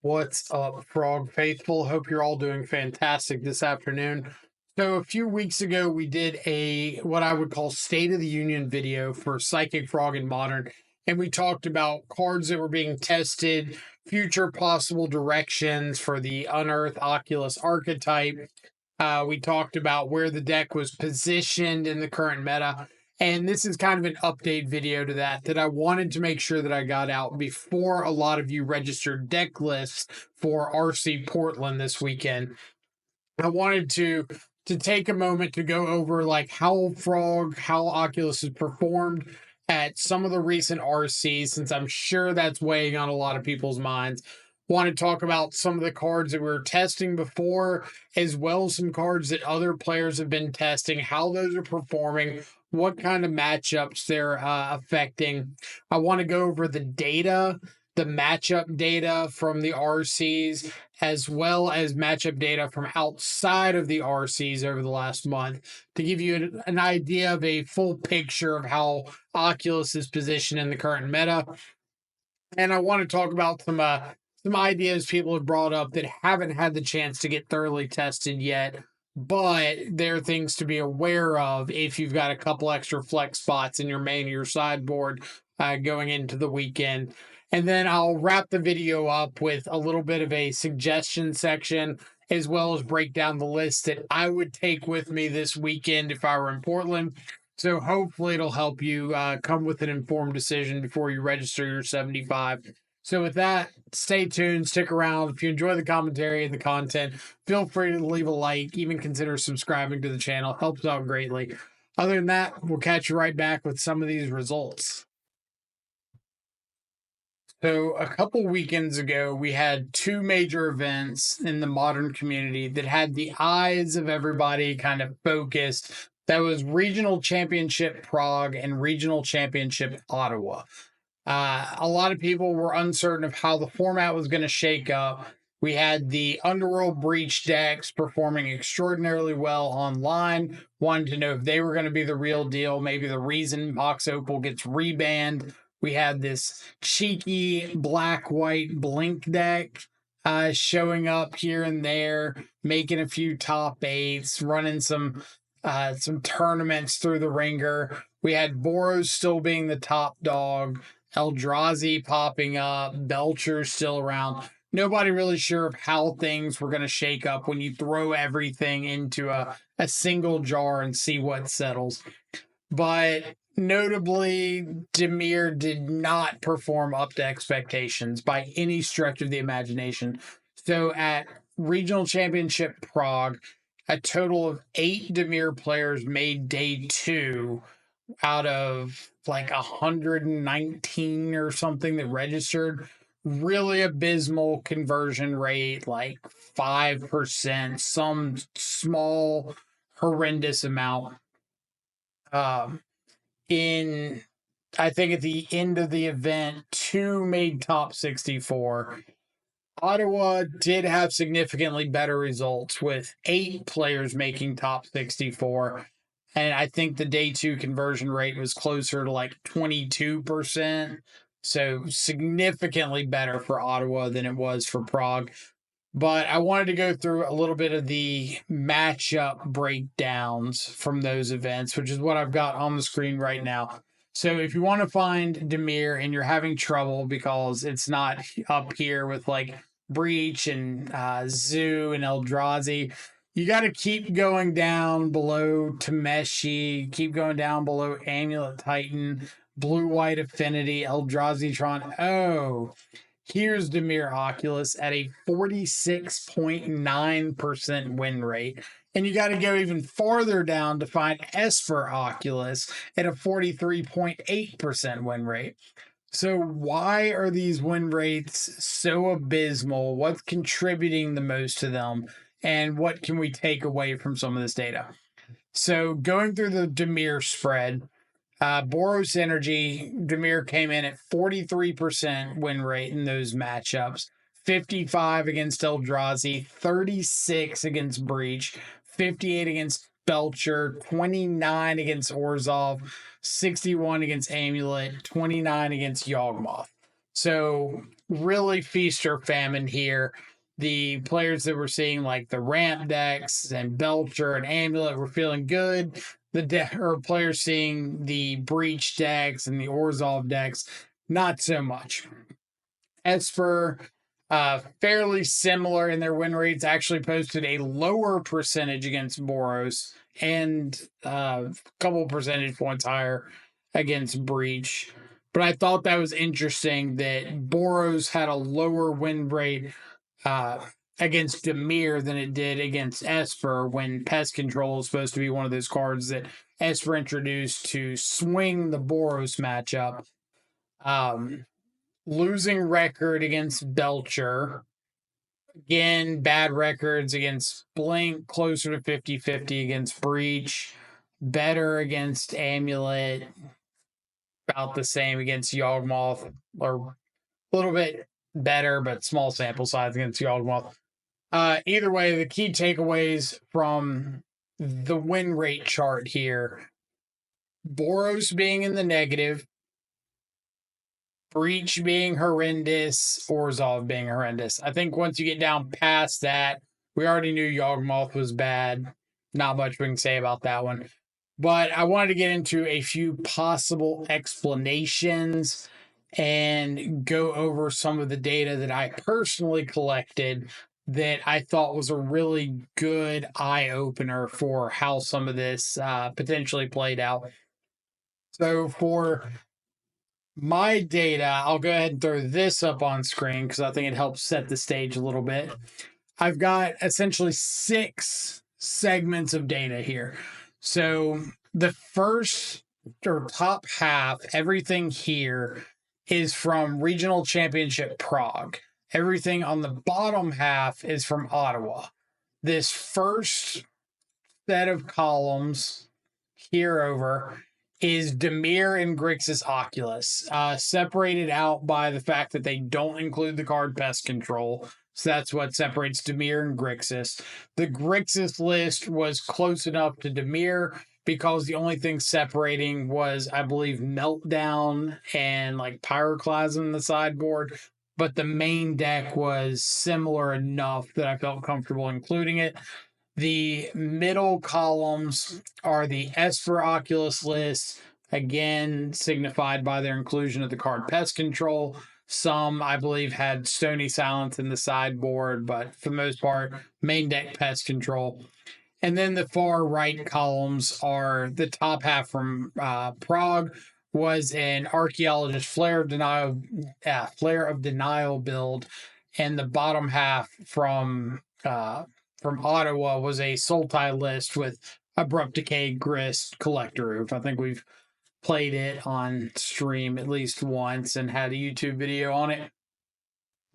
What's up, Frog Faithful? Hope you're all doing fantastic this afternoon. So, a few weeks ago, we did a what I would call State of the Union video for Psychic Frog and Modern, and we talked about cards that were being tested, future possible directions for the Unearthed Oculus archetype. We talked about where the deck was positioned in the current meta. And this is kind of an update video to that I wanted to make sure that I got out before a lot of you registered deck lists for RC Portland this weekend. I wanted to take a moment to go over like how Oculus has performed at some of the recent RCs, since I'm sure that's weighing on a lot of people's minds. Want to talk about some of the cards that we were testing before, as well as some cards that other players have been testing, how those are performing, what kind of matchups they're affecting. I want to go over the data, the matchup data from the RCs, as well as matchup data from outside of the RCs over the last month to give you an idea of a full picture of how Oculus is positioned in the current meta. And I want to talk about some ideas people have brought up that haven't had the chance to get thoroughly tested yet, but there are things to be aware of if you've got a couple extra flex spots in your main or your sideboard going into the weekend. And then I'll wrap the video up with a little bit of a suggestion section, as well as break down the list that I would take with me this weekend if I were in Portland. So hopefully it'll help you come with an informed decision before you register your 75. So with that, stay tuned, stick around. If you enjoy the commentary and the content, feel free to leave a like, even consider subscribing to the channel. Helps out greatly. Other than that, we'll catch you right back with some of these results. So a couple weekends ago, we had two major events in the modern community that had the eyes of everybody kind of focused. That was Regional Championship Prague and Regional Championship Ottawa. A lot of people were uncertain of how the format was going to shake up. We had the Underworld Breach decks performing extraordinarily well online. Wanted to know if they were going to be the real deal, maybe the reason Mox Opal gets rebanned. We had this cheeky black-white blink deck showing up here and there, making a few top eights, running some tournaments through the ringer. We had Boros still being the top dog, Eldrazi popping up, Belcher still around. Nobody really sure of how things were going to shake up when you throw everything into a single jar and see what settles. But notably, Dimir did not perform up to expectations by any stretch of the imagination. So at Regional Championship Prague, a total of 8 Dimir players made day 2 out of like 119 or something that registered. Really abysmal conversion rate, like 5%, some small horrendous amount. I think at the end of the event, 2 made top 64. Ottawa did have significantly better results with 8 players making top 64. And I think the day 2 conversion rate was closer to like 22%. So significantly better for Ottawa than it was for Prague. But I wanted to go through a little bit of the matchup breakdowns from those events, which is what I've got on the screen right now. So if you want to find Dimir and you're having trouble because it's not up here with like Breach and Zoo and Eldrazi, you got to keep going down below Tameshi, keep going down below Amulet Titan, Blue-White Affinity, Eldrazi Tron. Oh, here's Dimir Oculus at a 46.9% win rate. And you got to go even farther down to find Esper Oculus at a 43.8% win rate. So why are these win rates so abysmal? What's contributing the most to them? And what can we take away from some of this data? So going through the Dimir spread, Boros Energy, Dimir came in at 43% win rate in those matchups, 55 against Eldrazi, 36 against Breach, 58 against Belcher, 29 against Orzhov, 61 against Amulet, 29 against Yawgmoth. So really feast or famine here. The players that we're seeing, like the ramp decks and Belcher and Amulet, were feeling good. Or players seeing the breach decks and the Orzhov decks, not so much. Esper, fairly similar in their win rates, actually posted a lower percentage against Boros and a couple percentage points higher against Breach. But I thought that was interesting that Boros had a lower win rate against Dimir than it did against Esper, when Pest Control is supposed to be one of those cards that Esper introduced to swing the Boros matchup. Losing record against Belcher. Again, bad records against Blink, closer to 50-50 against Breach. Better against Amulet. About the same against Yawgmoth. Or a little bit better, but small sample size against Yawgmoth. Either way, the key takeaways from the win rate chart here. Boros being in the negative. Breach being horrendous, Orzhov being horrendous. I think once you get down past that, we already knew Yawgmoth was bad. Not much we can say about that one. But I wanted to get into a few possible explanations and go over some of the data that I personally collected that I thought was a really good eye-opener for how some of this potentially played out. So for my data, I'll go ahead and throw this up on screen because I think it helps set the stage a little bit. I've got essentially 6 segments of data here. So the first or top half, everything here is from Regional Championship Prague. Everything on the bottom half is from Ottawa. This first set of columns here over is Dimir and Grixis Oculus, separated out by the fact that they don't include the card Pest Control. So that's what separates Dimir and Grixis. The Grixis list was close enough to Dimir because the only thing separating was, I believe, Meltdown and like Pyroclasm in the sideboard. But the main deck was similar enough that I felt comfortable including it. The middle columns are the Esper Oculus list, again signified by their inclusion of the card Pest Control. Some, I believe, had Stony Silence in the sideboard, but for the most part, main deck Pest Control. And then the far right columns are the top half from Prague was an Archaeologist Flare of Denial build, and the bottom half from Ottawa was a Sultai list with Abrupt Decay, Grist, Collector Roof. I think we've played it on stream at least once and had a YouTube video on it.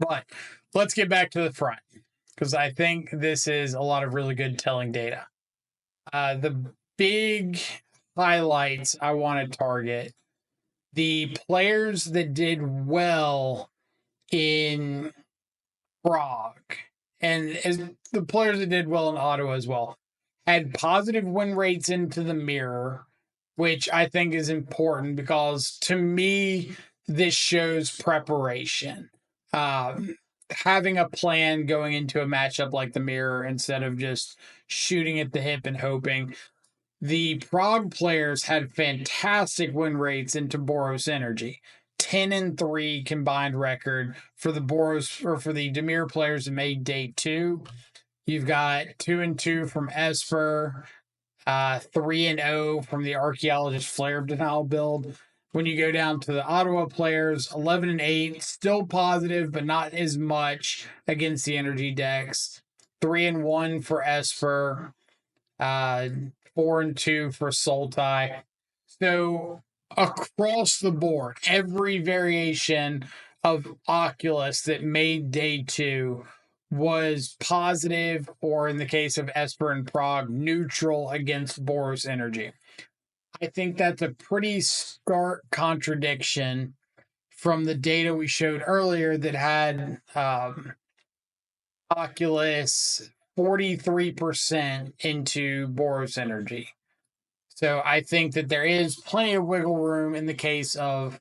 But let's get back to the front, because I think this is a lot of really good telling data. The big highlights I want to target, the players that did well in Prague, and as the players that did well in Ottawa as well, had positive win rates into the mirror, which I think is important because to me, this shows preparation. Having a plan going into a matchup like the mirror instead of just shooting at the hip and hoping. The Prague players had fantastic win rates into Boros Energy. 10-3 combined record for the Boros or for the Dimir players that made day 2. You've got 2-2 from Esper, 3-0 from the Archaeologist Flare of Denial build. When you go down to the Ottawa players, 11-8, still positive, but not as much against the energy decks. 3-1 for Esper, 4-2 for Sultai. So across the board, every variation of Oculus that made day 2 was positive, or in the case of Esper and Prague, neutral against Boros Energy. I think that's a pretty stark contradiction from the data we showed earlier that had Oculus 43% into Boros Energy. So I think that there is plenty of wiggle room in the case of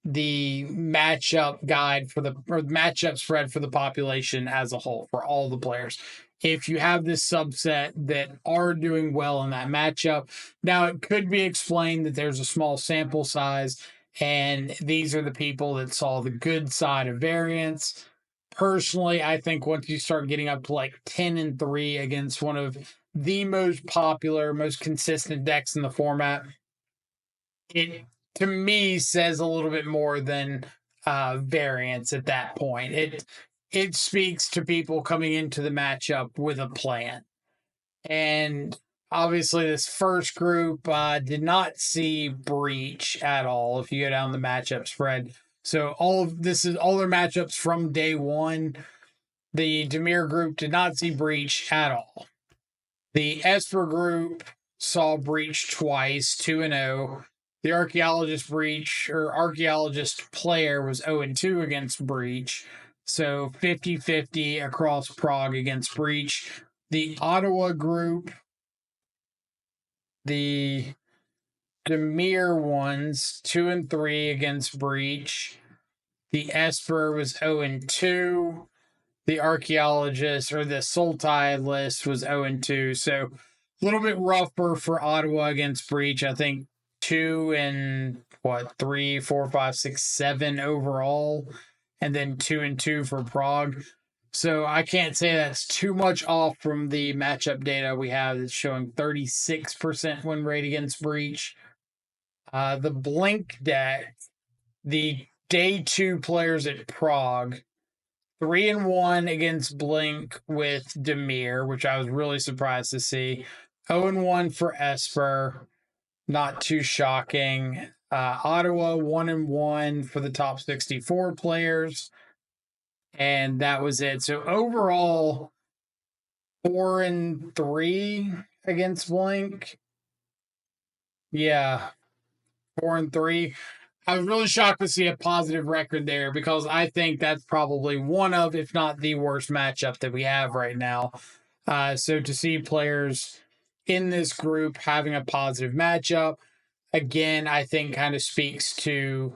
the matchup guide or matchup spread for the population as a whole for all the players. If you have this subset that are doing well in that matchup, now it could be explained that there's a small sample size, and these are the people that saw the good side of variance. Personally, I think once you start getting up to like 10-3 against one of the most popular, most consistent decks in the format, it to me says a little bit more than variance at that point. It speaks to people coming into the matchup with a plan. And obviously, this first group did not see breach at all. If you go down the matchup spread, so this is all their matchups from day one. The Dimir group did not see breach at all. The Esper group saw breach twice, 2-0. The archaeologist player was 0-2 against breach. So 50-50 across Prague against breach. The Ottawa group, the Dimir ones, 2-3 against breach. The Esper was 0-2. The archaeologist or the Sultai list was 0-2. So a little bit rougher for Ottawa against breach. I think 3, 4, 5, 6, 7 overall, and then 2-2 for Prague. So I can't say that's too much off from the matchup data we have that's showing 36% win rate against breach. The Blink deck, the day 2 players at Prague, 3-1 against Blink with Dimir, which I was really surprised to see. 0-1 for Esper, not too shocking. Ottawa 1-1 for the top 64 players, and that was it. So overall, 4-3 against Blink. Yeah, 4-3. I was really shocked to see a positive record there because I think that's probably one of, if not the worst matchup that we have right now. So to see players in this group having a positive matchup, again, I think kind of speaks to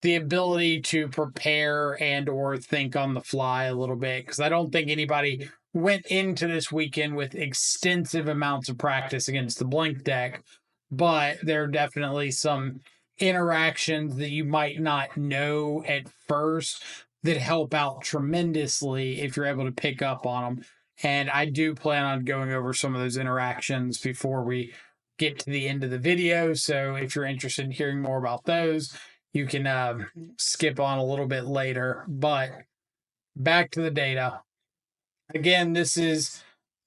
the ability to prepare and or think on the fly a little bit, because I don't think anybody went into this weekend with extensive amounts of practice against the Blink deck, but there are definitely some interactions that you might not know at first that help out tremendously if you're able to pick up on them. And I do plan on going over some of those interactions before we get to the end of the video. So if you're interested in hearing more about those, you can skip on a little bit later. But back to the data. Again, this is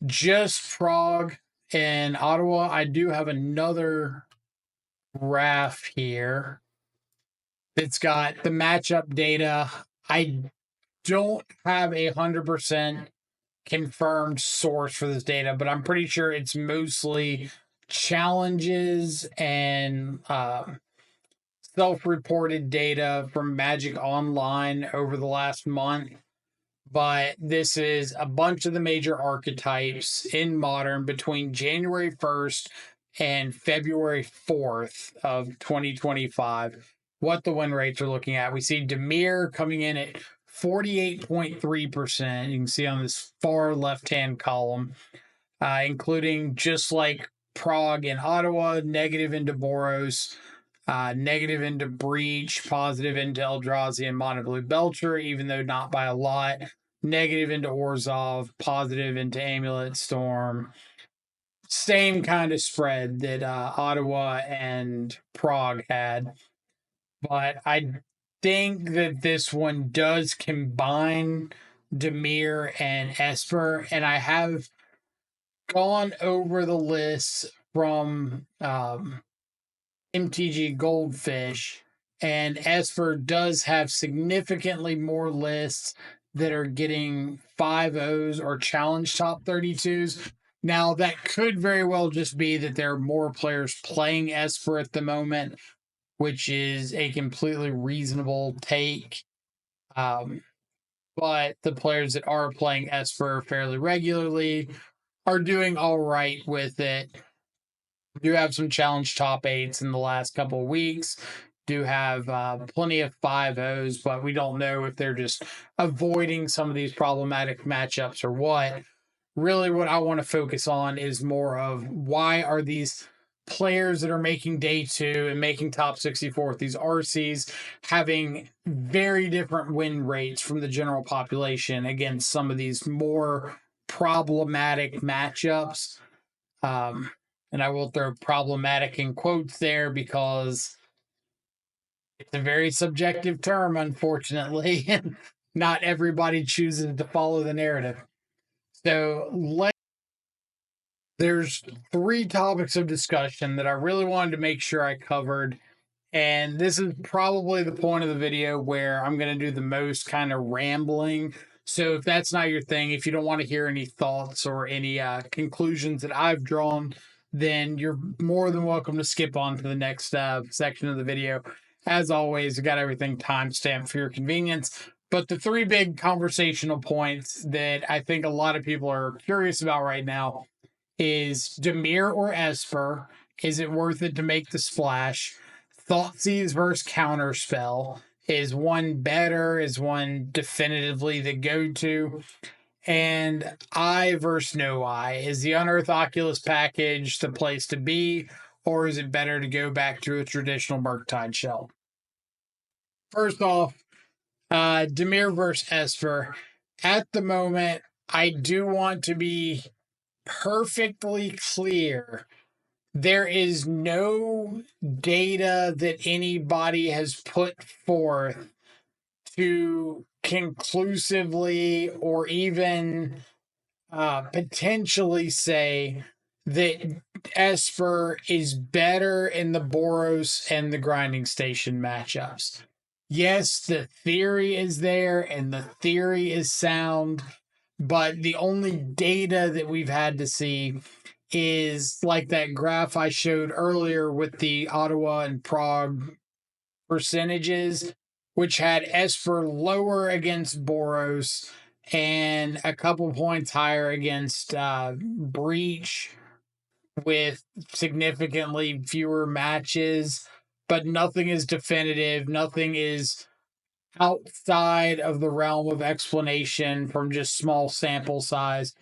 just Prague and Ottawa. I do have another graph here. It's got the matchup data. I don't have 100% confirmed source for this data, but I'm pretty sure it's mostly challenges and self-reported data from Magic Online over the last month. But this is a bunch of the major archetypes in Modern between January 1st and February 4th of 2025. What the win rates are looking at. We see Dimir coming in at 48.3%. You can see on this far left-hand column, including just like Prague and Ottawa, negative into Boros, negative into Breach, positive into Eldrazi and Mono Blue Belcher, even though not by a lot. Negative into Orzhov, positive into Amulet Storm. Same kind of spread that Ottawa and Prague had. But I think that this one does combine Dimir and Esper, and I have gone over the lists from MTG Goldfish, and Esper does have significantly more lists that are getting 5-0s or challenge top 32s. Now, that could very well just be that there are more players playing Esper at the moment, which is a completely reasonable take. But the players that are playing Esper fairly regularly are doing all right with it. Do have some challenge top 8s in the last couple of weeks. do have plenty of 5-0s, but we don't know if they're just avoiding some of these problematic matchups or what. Really, what I want to focus on is more of why are these players that are making day 2 and making top 64 with these RCs having very different win rates from the general population against some of these more problematic matchups. And I will throw problematic in quotes there because it's a very subjective term, unfortunately, and not everybody chooses to follow the narrative. So there's 3 topics of discussion that I really wanted to make sure I covered. And this is probably the point of the video where I'm going to do the most kind of rambling. So if that's not your thing, if you don't want to hear any thoughts or any conclusions that I've drawn, then you're more than welcome to skip on to the next section of the video. As always, I got everything timestamped for your convenience. But the 3 big conversational points that I think a lot of people are curious about right now is Dimir or Esper. Is it worth it to make the splash? Thoughtseize versus Counterspell. Is one better? Is one definitively the go-to? And Eye versus No Eye. Is the Unearthed Oculus package the place to be? Or is it better to go back to a traditional Murktide shell? First off, Dimir versus Esper. At the moment, I do want to be perfectly clear. There is no data that anybody has put forth to conclusively or even potentially say that Esper is better in the Boros and the Grinding Station matchups. Yes, the theory is there and the theory is sound, but the only data that we've had to see is like that graph I showed earlier with the Ottawa and Prague percentages, which had Esper lower against Boros and a couple points higher against Breach with significantly fewer matches, but nothing is definitive. Nothing is outside of the realm of explanation from just small sample size.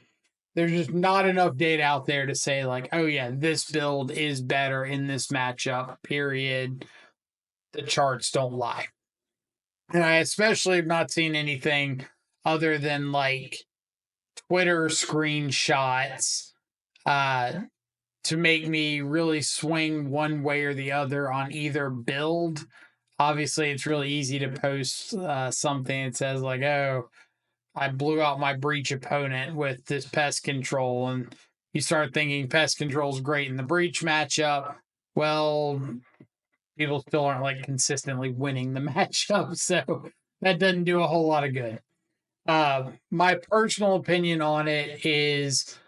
There's just not enough data out there to say, like, oh, yeah, this build is better in this matchup, period. The charts don't lie. And I especially have not seen anything other than, like, Twitter screenshots to make me really swing one way or the other on either build. Obviously, it's really easy to post something that says, like, oh, I blew out my Breach opponent with this pest control, and you start thinking pest control is great in the Breach matchup. Well, people still aren't like consistently winning the matchup, so that doesn't do a whole lot of good. My personal opinion on it is,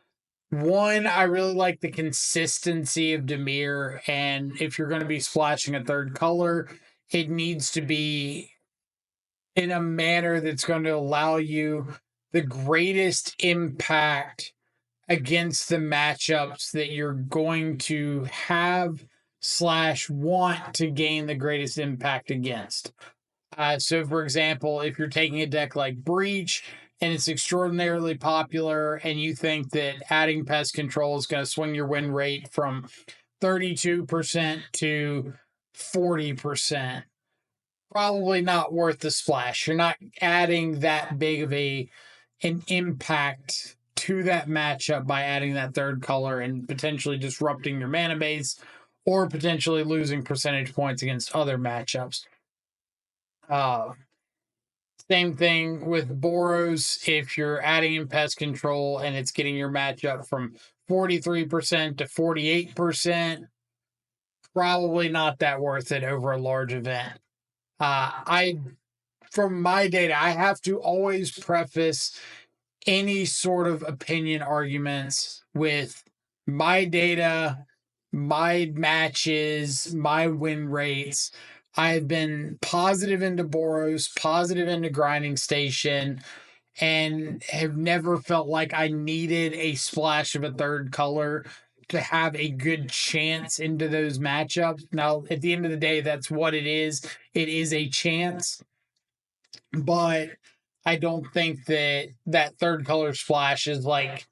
one, I really like the consistency of Dimir, and if you're going to be splashing a third color, it needs to be in a manner that's going to allow you the greatest impact against the matchups that you're going to have / want to gain the greatest impact against. So, for example, if you're taking a deck like Breach and it's extraordinarily popular and you think that adding pest control is going to swing your win rate from 32% to 40%, probably not worth the splash. You're not adding that big of an impact to that matchup by adding that third color and potentially disrupting your mana base or potentially losing percentage points against other matchups. Same thing with Boros. If you're adding in pest control and it's getting your matchup from 43% to 48%, probably not that worth it over a large event. From my data, I have to always preface any sort of opinion arguments with my data, my matches, my win rates. I've been positive into Boros, positive into Grinding Station, and have never felt like I needed a splash of a third color to have a good chance into those matchups. Now, at the end of the day, that's what it is. It is a chance, but I don't think that that third color splash is like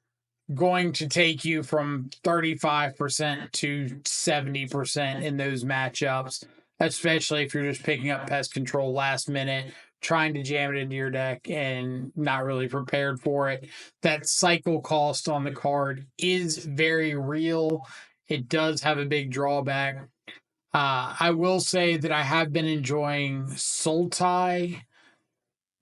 going to take you from 35% to 70% in those matchups, especially if you're just picking up pest control last minute, trying to jam it into your deck and not really prepared for it. That cycle cost on the card is very real. It does have a big drawback. I will say that I have been enjoying Sultai.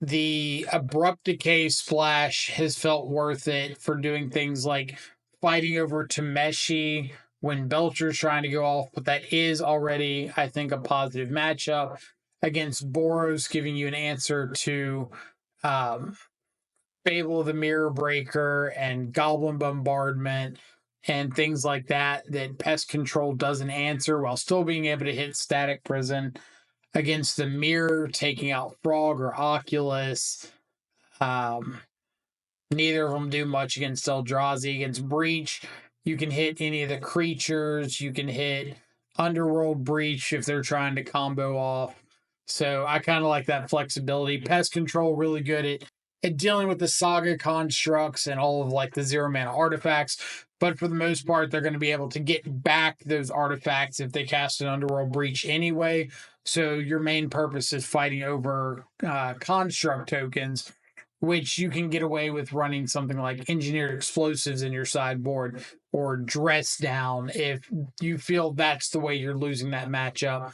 The abrupt decay splash has felt worth it for doing things like fighting over Tameshi when Belcher's trying to go off, but that is already, I think, a positive matchup against Boros, giving you an answer to um, Fable of the Mirror Breaker and Goblin Bombardment and things like that, that Pest Control doesn't answer while still being able to hit Static Prison against the Mirror, taking out Frog or Oculus. Neither of them do much against Eldrazi. Against Breach, you can hit any of the creatures. You can hit Underworld Breach if they're trying to combo off. So I kind of like that flexibility. Pest Control really good at dealing with the Saga constructs and all of like the 0-mana artifacts. But for the most part, they're going to be able to get back those artifacts if they cast an Underworld Breach anyway. So your main purpose is fighting over construct tokens, which you can get away with running something like Engineered Explosives in your sideboard or Dress Down if you feel that's the way you're losing that matchup.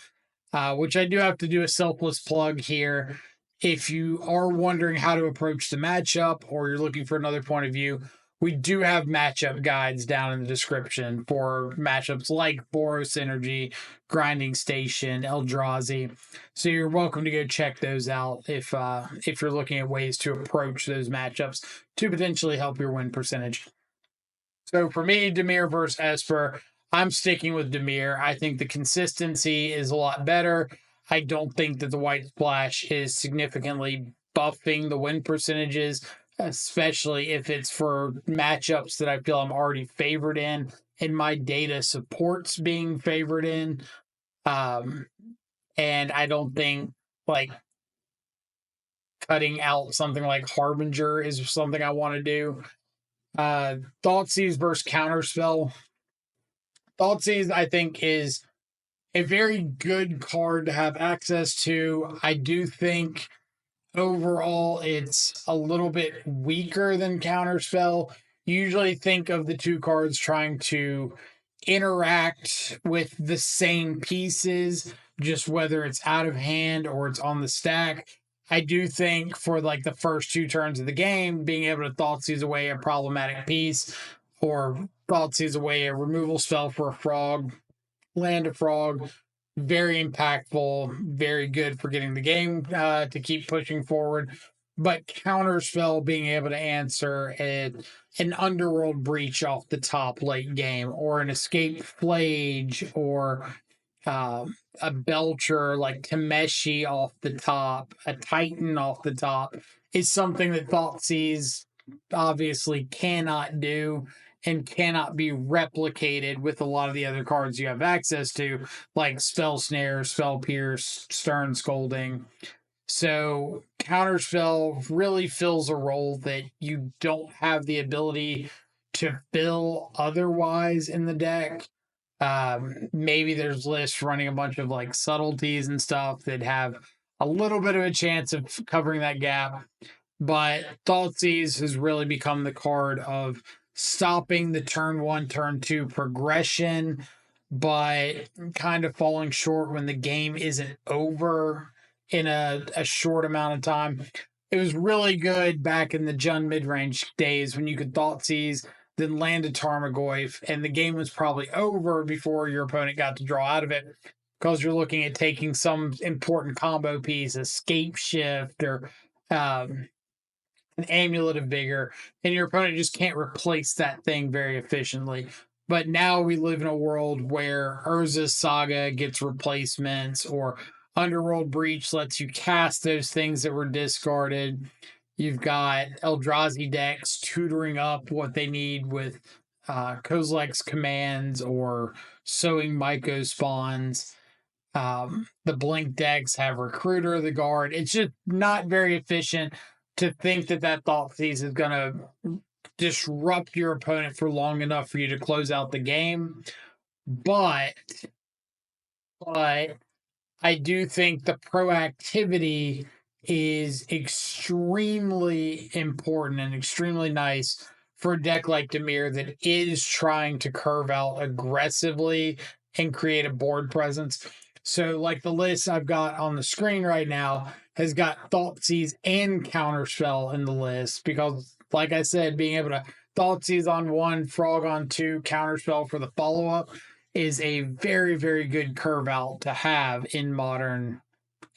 Which I do have to do a selfless plug here. If you are wondering how to approach the matchup or you're looking for another point of view, we do have matchup guides down in the description for matchups like Boros Energy, Grinding Station, Eldrazi. So you're welcome to go check those out if you're looking at ways to approach those matchups to potentially help your win percentage. So for me, Dimir versus Esper, I'm sticking with Dimir. I think the consistency is a lot better. I don't think that the white splash is significantly buffing the win percentages, especially if it's for matchups that I feel I'm already favored in, and my data supports being favored in. And I don't think like cutting out something like Harbinger is something I want to do. Thoughtseize versus Counterspell. Thoughtseize, I think, is a very good card to have access to. I do think overall it's a little bit weaker than Counterspell. You usually think of the two cards trying to interact with the same pieces, just whether it's out of hand or it's on the stack. I do think for like the first two turns of the game, being able to Thoughtseize away a problematic piece or Thoughtseize away a removal spell for a frog, land a frog, very impactful, very good for getting the game to keep pushing forward. But Counterspell being able to answer an Underworld Breach off the top late game, or an Escape Flage, or a Belcher like Tameshi off the top, a Titan off the top, is something that Thoughtseize obviously cannot do and cannot be replicated with a lot of the other cards you have access to, like Spell Snare, Spell Pierce, Stern Scolding. So Counterspell really fills a role that you don't have the ability to fill otherwise in the deck. Maybe there's lists running a bunch of like subtleties and stuff that have a little bit of a chance of covering that gap. But Thoughtseize has really become the card of stopping the turn one, turn two progression, but kind of falling short when the game isn't over in a short amount of time. It was really good back in the Jund mid-range days when you could Thoughtseize, then land a Tarmogoyf, and the game was probably over before your opponent got to draw out of it, because you're looking at taking some important combo piece, Escape Shift, or an Amulet of Vigor, and your opponent just can't replace that thing very efficiently. But now we live in a world where Urza's Saga gets replacements, or Underworld Breach lets you cast those things that were discarded. You've got Eldrazi decks tutoring up what they need with Kozilek's commands or sowing Myco spawns. The blink decks have recruiter of the guard. It's just not very efficient to think that that thought seize is going to disrupt your opponent for long enough for you to close out the game. But I do think the proactivity is extremely important and extremely nice for a deck like Dimir that is trying to curve out aggressively and create a board presence. So, like the list I've got on the screen right now has got Thoughtseize and Counterspell in the list because, like I said, being able to Thoughtseize on one, Frog on two, Counterspell for the follow up is a very, very good curve out to have in modern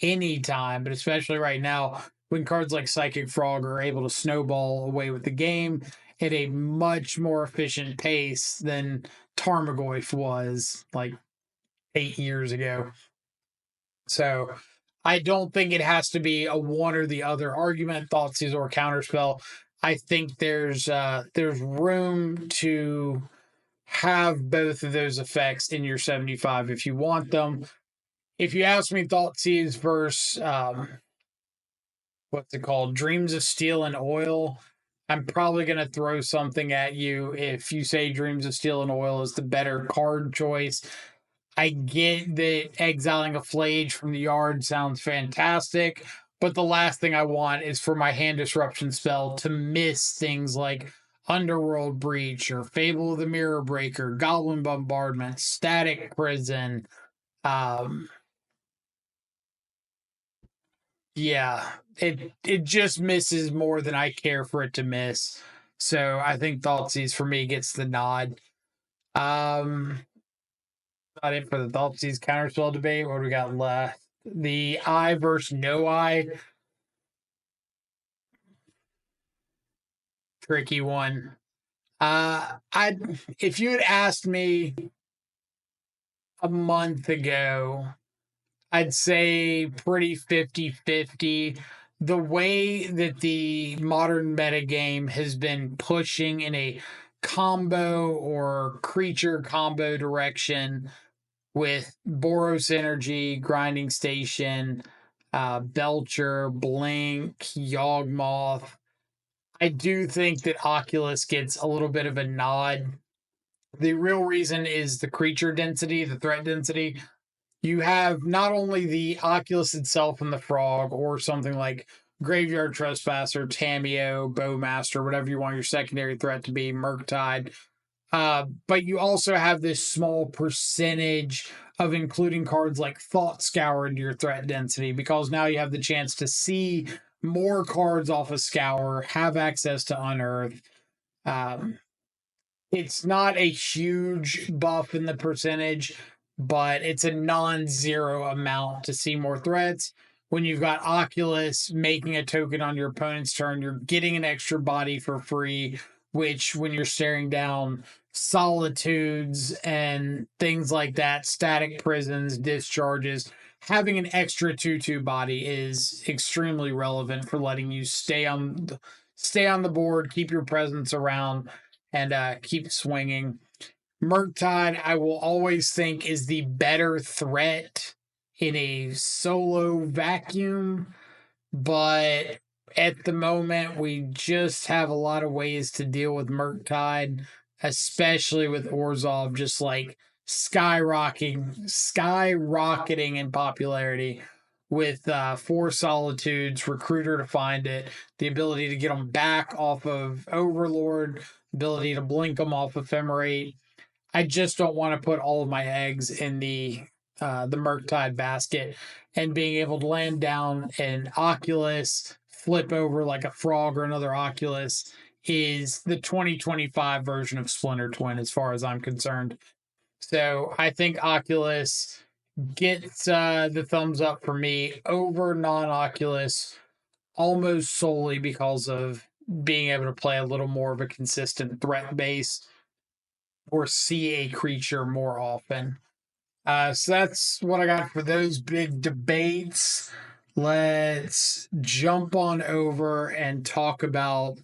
anytime, but especially right now when cards like Psychic Frog are able to snowball away with the game at a much more efficient pace than Tarmogoyf was like 8 years ago. So I don't think it has to be a one or the other argument, Thoughtseize or Counterspell. I think there's room to have both of those effects in your 75 if you want them. If you ask me, Thoughtseize versus what's it called, Dreams of Steel and Oil, I'm probably going to throw something at you if you say Dreams of Steel and Oil is the better card choice. I get that exiling a Flage from the yard sounds fantastic, but the last thing I want is for my hand disruption spell to miss things like Underworld Breach or Fable of the Mirror Breaker, Goblin Bombardment, Static Prison. Yeah, it just misses more than I care for it to miss. So I think Thoughtseize for me gets the nod. Not in for the Thoughtseize counterspell debate. What do we got left? The eye versus no eye. Tricky one. I if you had asked me a month ago, I'd say pretty 50-50. The way that the modern metagame has been pushing in a combo or creature combo direction with Boros Energy, Grinding Station, Belcher, Blink, Yawgmoth. I do think that Oculus gets a little bit of a nod. The real reason is the creature density, the threat density. You have not only the Oculus itself and the Frog, or something like Graveyard Trespasser, Tameo, Bowmaster, whatever you want your secondary threat to be, Murktide. But you also have this small percentage of including cards like Thought Scour into your threat density, because now you have the chance to see more cards off of Scour, have access to Unearth. It's not a huge buff in the percentage, but it's a non-zero amount to see more threats. When you've got Oculus making a token on your opponent's turn, you're getting an extra body for free, which when you're staring down solitudes and things like that, static prisons, discharges, having an extra 2/2 body is extremely relevant for letting you stay on the board, keep your presence around, and keep swinging. Murktide, I will always think, is the better threat in a solo vacuum, but at the moment, we just have a lot of ways to deal with Murktide, especially with Orzhov just like skyrocketing in popularity with Four Solitudes, Recruiter to find it, the ability to get them back off of Overlord, ability to blink them off Ephemerate. I just don't want to put all of my eggs in the Murktide basket, and being able to land down an Oculus, flip over like a Frog or another Oculus is the 2025 version of Splinter Twin as far as I'm concerned. So I think Oculus gets the thumbs up for me over non-Oculus, almost solely because of being able to play a little more of a consistent threat base or see a creature more often. So that's what I got for those big debates. Let's jump on over and talk about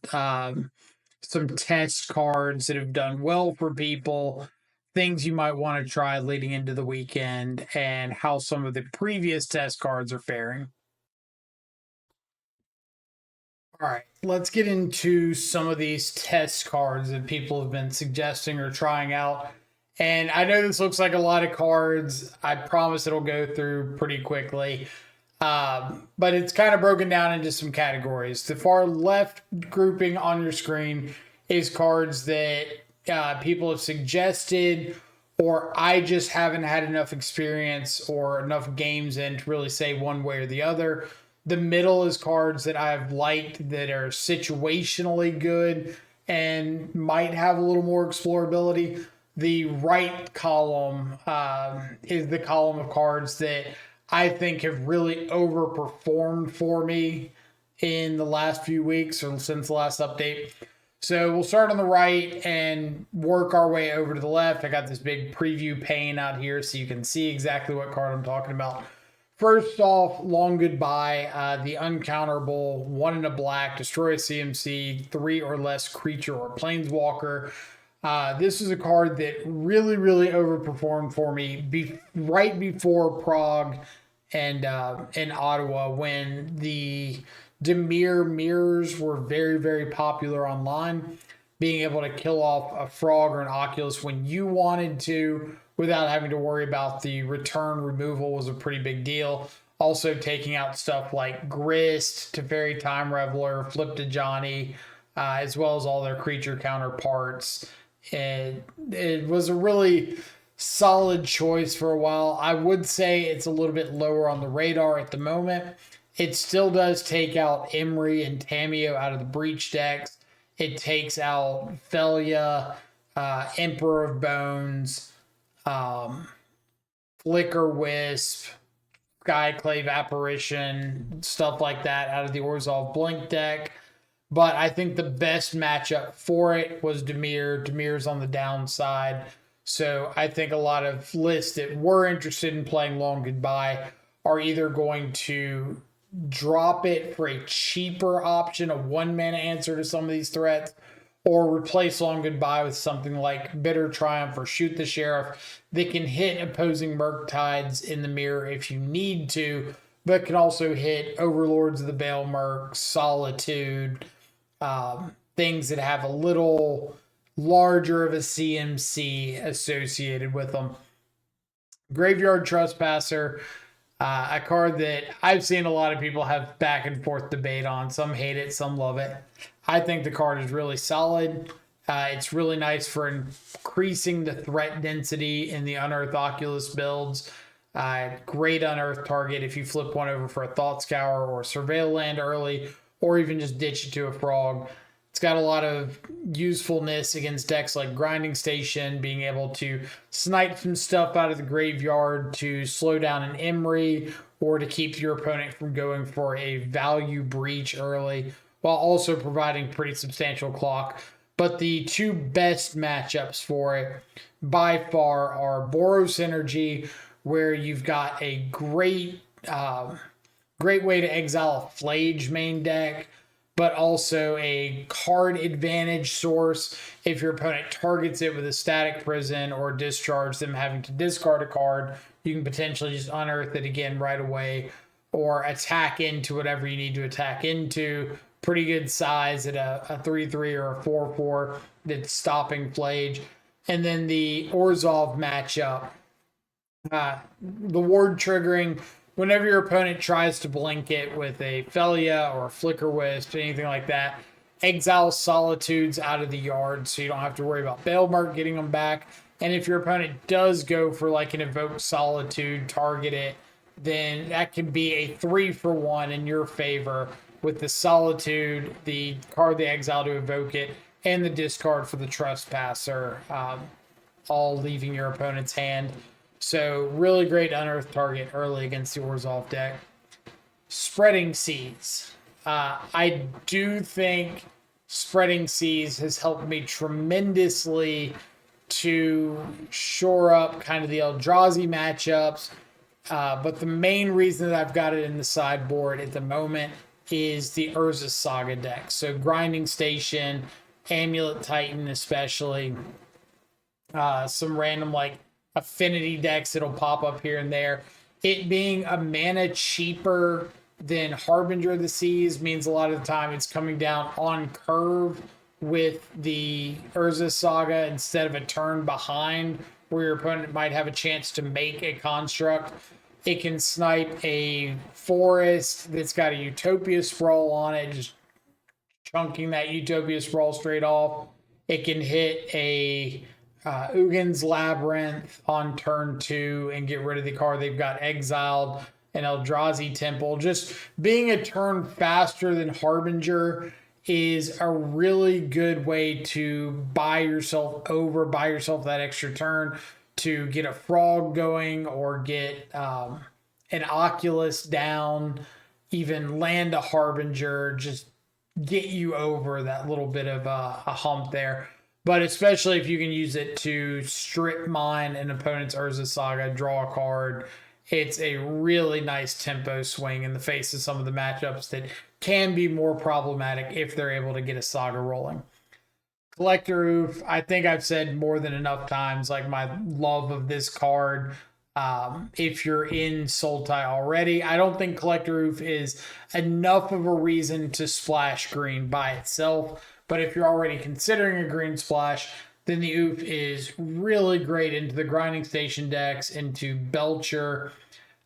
some test cards that have done well for people, things you might want to try leading into the weekend, and how some of the previous test cards are faring. All right, let's get into some of these test cards that people have been suggesting or trying out. And I know this looks like a lot of cards. I promise it'll go through pretty quickly. But it's kind of broken down into some categories. The far left grouping on your screen is cards that people have suggested, or I just haven't had enough experience or enough games in to really say one way or the other. The middle is cards that I've liked that are situationally good and might have a little more explorability. The right column is the column of cards that I think have really overperformed for me in the last few weeks or since the last update. So we'll start on the right and work our way over to the left. I got this big preview pane out here so you can see exactly what card I'm talking about. First off, Long Goodbye, the uncounterable 1 in a black, destroy a CMC, 3 or less creature or planeswalker. This is a card that really, really overperformed for me right before Prague and in Ottawa, when the Dimir mirrors were very, very popular online. Being able to kill off a frog or an Oculus when you wanted to without having to worry about the return removal was a pretty big deal. Also taking out stuff like Grist, Teferi Time Reveler, Flip to Johnny, as well as all their creature counterparts. And it was a really solid choice for a while. I would say it's a little bit lower on the radar at the moment. It still does take out Emery and Tameo out of the Breach decks. It takes out Felia, Emperor of Bones, Flicker Wisp, Skyclave Apparition, stuff like that out of the Orzhov Blink deck. But I think the best matchup for it was Dimir. Dimir's on the downside. So I think a lot of lists that were interested in playing Long Goodbye are either going to drop it for a cheaper option, a 1-mana answer to some of these threats, or replace Long Goodbye with something like Bitter Triumph or Shoot the Sheriff that can hit opposing Murktides in the mirror if you need to, but can also hit Overlords of the Bale Merc, Solitude, things that have a little larger of a CMC associated with them. Graveyard Trespasser, a card that I've seen a lot of people have back and forth debate on. Some hate it, some love it. I think the card is really solid. It's really nice for increasing the threat density in the Unearthed Oculus builds. Great Unearthed target if you flip one over for a Thought Scour or Surveil land early, or even just ditch it to a frog. It's got a lot of usefulness against decks like Grinding Station, being able to snipe some stuff out of the graveyard to slow down an Emery, or to keep your opponent from going for a value breach early, while also providing pretty substantial clock. But the two best matchups for it by far are Boros Energy, where you've got a great way to exile a Flage main deck, but also a card advantage source if your opponent targets it with a Static Prison or discharge them having to discard a card. You can potentially just unearth it again right away, or attack into whatever you need to attack into. Pretty good size at a 3/3 or a 4/4 that's stopping Flage. And then the Orzhov matchup, the ward triggering, whenever your opponent tries to blink it with a Felia or a Flicker Wisp, anything like that, exile Solitudes out of the yard so you don't have to worry about Balemark getting them back. And if your opponent does go for like an Evoke Solitude, target it, then that can be a 3-for-1 in your favor with the Solitude, the card they exile to evoke it, and the discard for the Trespasser, all leaving your opponent's hand. So really great unearthed target early against the Orzhov deck. Spreading Seas. I do think Spreading Seas has helped me tremendously to shore up kind of the Eldrazi matchups. But the main reason that I've got it in the sideboard at the moment is the Urza Saga deck. So Grinding Station, Amulet Titan especially. Some random like affinity decks that'll pop up here and there. It being a mana cheaper than Harbinger of the Seas means a lot of the time it's coming down on curve with the Urza Saga instead of a turn behind where your opponent might have a chance to make a construct. It can snipe a forest that's got a Utopia Sprawl on it, just chunking that Utopia Sprawl straight off. It can hit a Ugin's Labyrinth on turn 2 and get rid of the card they've got exiled, an Eldrazi Temple. Just being a turn faster than Harbinger is a really good way to buy yourself that extra turn to get a frog going or get an Oculus down, even land a Harbinger, just get you over that little bit of a hump there. But especially if you can use it to strip mine an opponent's Urza Saga, draw a card, it's a really nice tempo swing in the face of some of the matchups that can be more problematic if they're able to get a Saga rolling. Collector Oof, I think I've said more than enough times, like my love of this card. If you're in Sultai already, I don't think Collector Oof is enough of a reason to splash green by itself. But if you're already considering a green splash, then the Oof is really great into the Grinding Station decks, into Belcher,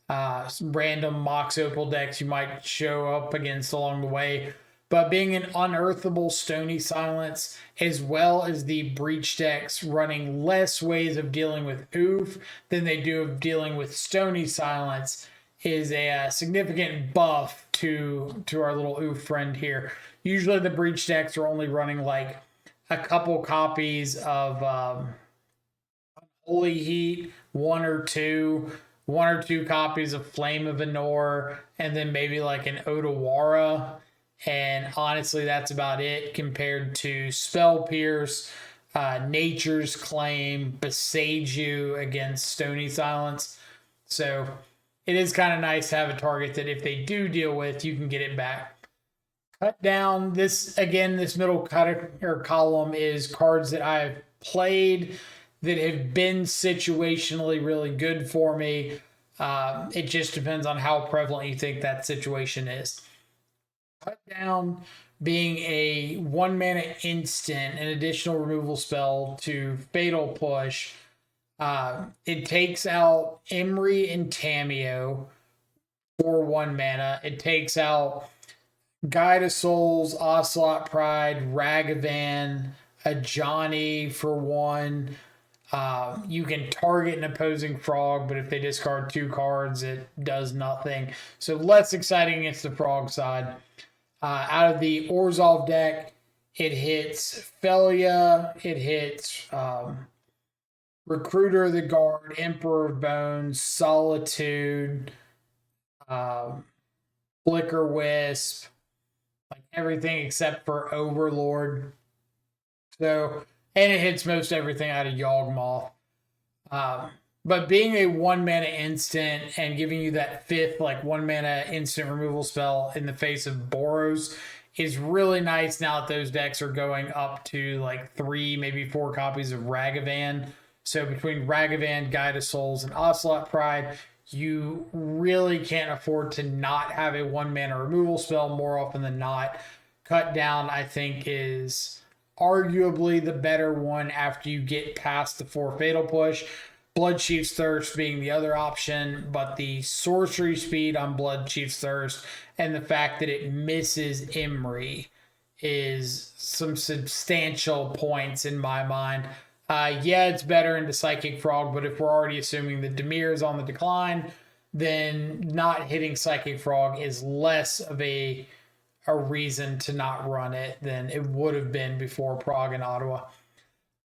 some random Mox Opal decks you might show up against along the way. But being an unearthable Stony Silence, as well as the Breach decks running less ways of dealing with Oof than they do of dealing with Stony Silence, is a significant buff to our little Oof friend here. Usually the Breach decks are only running like a couple copies of Holy Heat, one or two copies of Flame of Anor, and then maybe like an Otawara. And honestly, that's about it compared to Spell Pierce, Nature's Claim, Beseiju against Stony Silence. So it is kind of nice to have a target that if they do deal with, you can get it back. Cut down, this middle column is cards that I've played that have been situationally really good for me. It just depends on how prevalent you think that situation is. Cut down being a 1 mana instant, an additional removal spell to Fatal Push. It takes out Imri and Tameo for 1 mana. It takes out Guide of Souls, Ocelot Pride, Ragavan, Ajani for 1. You can target an opposing frog, but if they discard 2 cards, it does nothing. So less exciting against the frog side. Out of the Orzhov deck, it hits Felia, it hits Recruiter of the Guard, Emperor of Bones, Solitude, Flicker Wisp, like everything except for Overlord. So, and it hits most everything out of Yawgmoth. But being a 1 mana instant and giving you that 5th like 1 mana instant removal spell in the face of Boros is really nice now that those decks are going up to like 3, maybe 4 copies of Ragavan. So between Ragavan, Guide of Souls, and Ocelot Pride, you really can't afford to not have a 1 mana removal spell more often than not. Cut down, I think, is arguably the better one after you get past the 4 Fatal Push. Bloodchief's Thirst being the other option, but the sorcery speed on Bloodchief's Thirst and the fact that it misses Imri is some substantial points in my mind. Yeah, it's better into Psychic Frog, but if we're already assuming that Dimir is on the decline, then not hitting Psychic Frog is less of a reason to not run it than it would have been before Prague and Ottawa.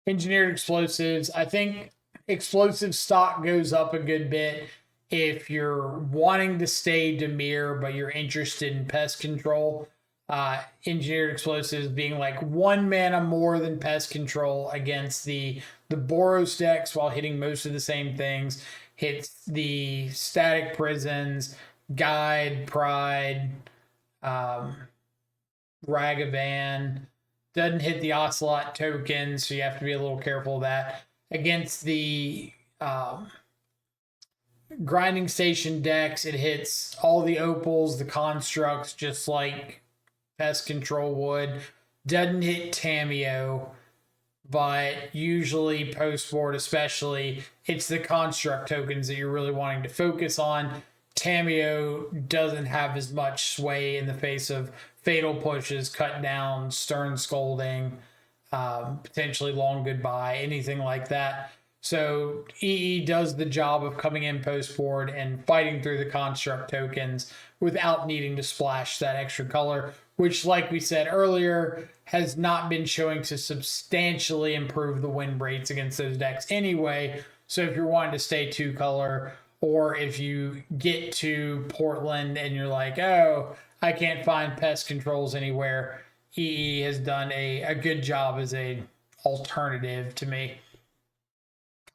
Engineered Explosives, I think explosive stock goes up a good bit if you're wanting to stay Dimir, but you're interested in pest control. Engineered Explosives being like 1 mana more than pest control against the Boros decks while hitting most of the same things. Hits the Static Prisons, Guide, Pride, Ragavan. doesn't hit the Ocelot token, so you have to be a little careful of that. Against the grinding station decks, it hits all the opals, the constructs, just like pest control would. Doesn't hit Tamiyo, but usually post board, especially, it's the construct tokens that you're really wanting to focus on. Tamiyo doesn't have as much sway in the face of fatal pushes, cut down, stern scolding, potentially long goodbye, anything like that. So EE does the job of coming in post board and fighting through the construct tokens without needing to splash that extra color, which, like we said earlier, has not been showing to substantially improve the win rates against those decks anyway. So if you're wanting to stay 2-color, or if you get to Portland and you're like, oh, I can't find pest controls anywhere, EE has done a good job as a alternative to me.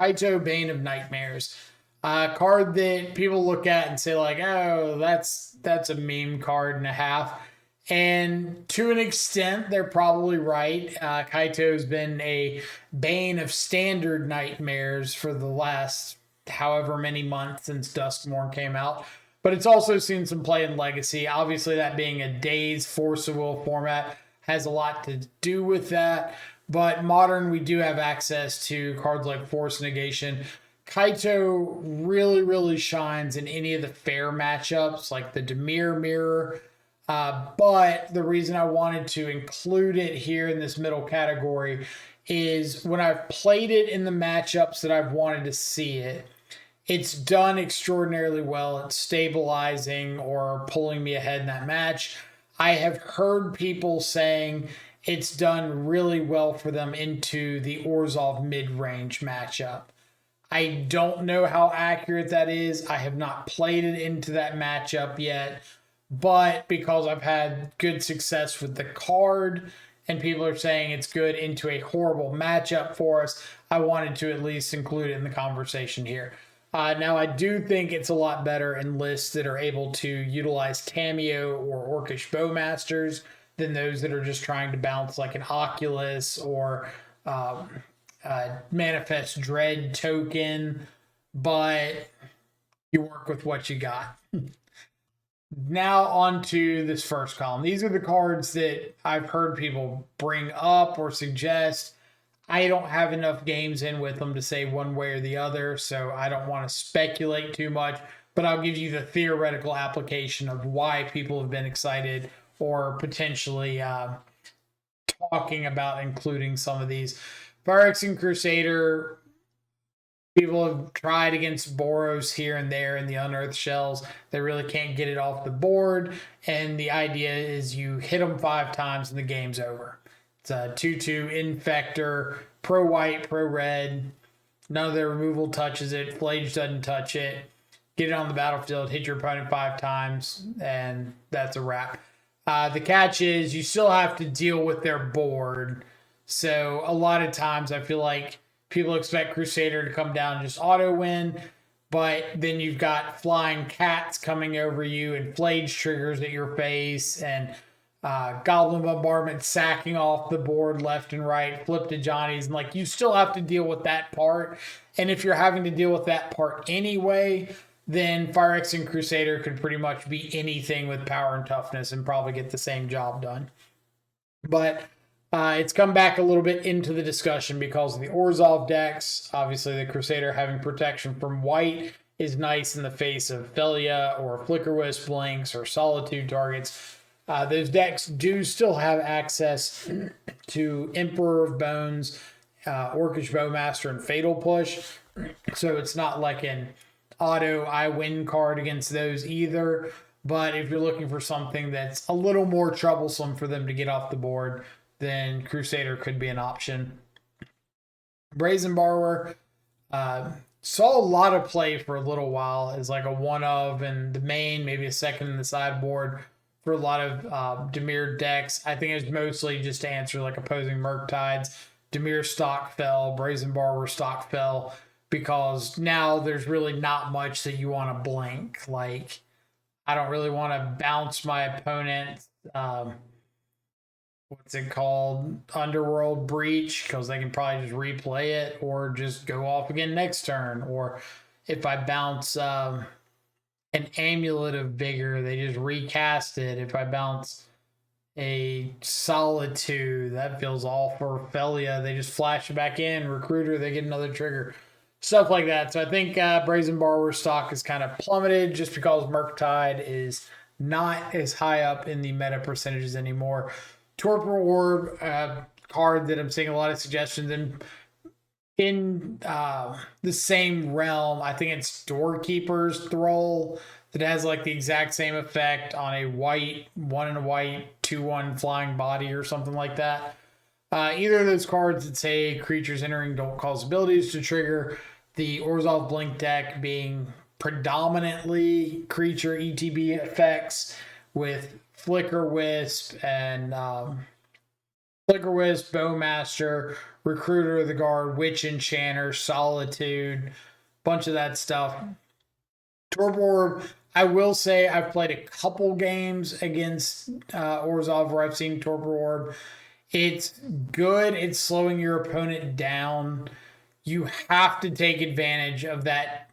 Kaito, Bane of Nightmares. A card that people look at and say like, oh, that's a meme card and a half. And to an extent, they're probably right. Kaito's been a bane of standard Nightmares for the last however many months since Duskmorn came out. But it's also seen some play in Legacy. Obviously, that being a Days Force of Will format has a lot to do with that. But Modern, we do have access to cards like Force Negation. Kaito really, really shines in any of the fair matchups, like the Dimir mirror. But the reason I wanted to include it here in this middle category is when I've played it in the matchups that I've wanted to see it, it's done extraordinarily well at stabilizing or pulling me ahead in that match. I have heard people saying it's done really well for them into the Orzhov mid-range matchup. I don't know how accurate that is. I have not played it into that matchup yet, but because I've had good success with the card and people are saying it's good into a horrible matchup for us, I wanted to at least include it in the conversation here. Now, I do think it's a lot better in lists that are able to utilize Tamiyo or Orcish Bowmasters than those that are just trying to bounce like an Oculus or Manifest Dread token, but you work with what you got. Now on to this first column. These are the cards that I've heard people bring up or suggest. I don't have enough games in with them to say one way or the other, so I don't want to speculate too much, but I'll give you the theoretical application of why people have been excited or potentially talking about including some of these. Phyrexian Crusader, people have tried against Boros here and there in the Unearthed Shells. They really can't get it off the board, and the idea is you hit them 5 times and the game's over. It's a 2/2 Infector, pro-white, pro-red. None of their removal touches it. Flage doesn't touch it. Get it on the battlefield, hit your opponent 5 times, and that's a wrap. The catch is you still have to deal with their board. So a lot of times I feel like people expect Crusader to come down and just auto-win, but then you've got flying cats coming over you and Flage triggers at your face and Goblin Bombardment sacking off the board left and right, flip to Johnny's, and like you still have to deal with that part. And if you're having to deal with that part anyway, then Phyrexian Crusader could pretty much be anything with power and toughness and probably get the same job done. But it's come back a little bit into the discussion because of the Orzhov decks. Obviously, the Crusader having protection from white is nice in the face of Felia or Flickerwisp blinks or Solitude targets. Those decks do still have access to Emperor of Bones, Orcish Bowmaster, and Fatal Push. So it's not like an auto I win card against those either. But if you're looking for something that's a little more troublesome for them to get off the board, then Crusader could be an option. Brazen Borrower saw a lot of play for a little while as like a one of in the main, maybe a second in the sideboard for a lot of Dimir decks. I think it was mostly just to answer like opposing Murktides. Dimir stock fell, Brazen Borrower stock fell, because now there's really not much that you want to blink. Like, I don't really want to bounce my opponent what's it called, Underworld Breach, because they can probably just replay it or just go off again next turn. Or if I bounce an Amulet of Vigor, they just recast it. If I bounce a Solitude, that feels all for Felia, they just flash it back in. Recruiter, they get another trigger. Stuff like that. So I think Brazen Borrower stock is kind of plummeted just because Murktide is not as high up in the meta percentages anymore. Torpor Orb, card that I'm seeing a lot of suggestions in the same realm. I think it's Doorkeeper's Thrall that has like the exact same effect on a white, 1 and a white, 2/1 flying body or something like that. Either of those cards that say creatures entering don't cause abilities to trigger. The Orzhov Blink deck being predominantly creature ETB effects with Flicker Wisp and Bowmaster, Recruiter of the Guard, Witch Enchanter, Solitude, bunch of that stuff. Torpor Orb, I will say I've played a couple games against Orzhov where I've seen Torpor Orb. It's good. It's slowing your opponent down. You have to take advantage of that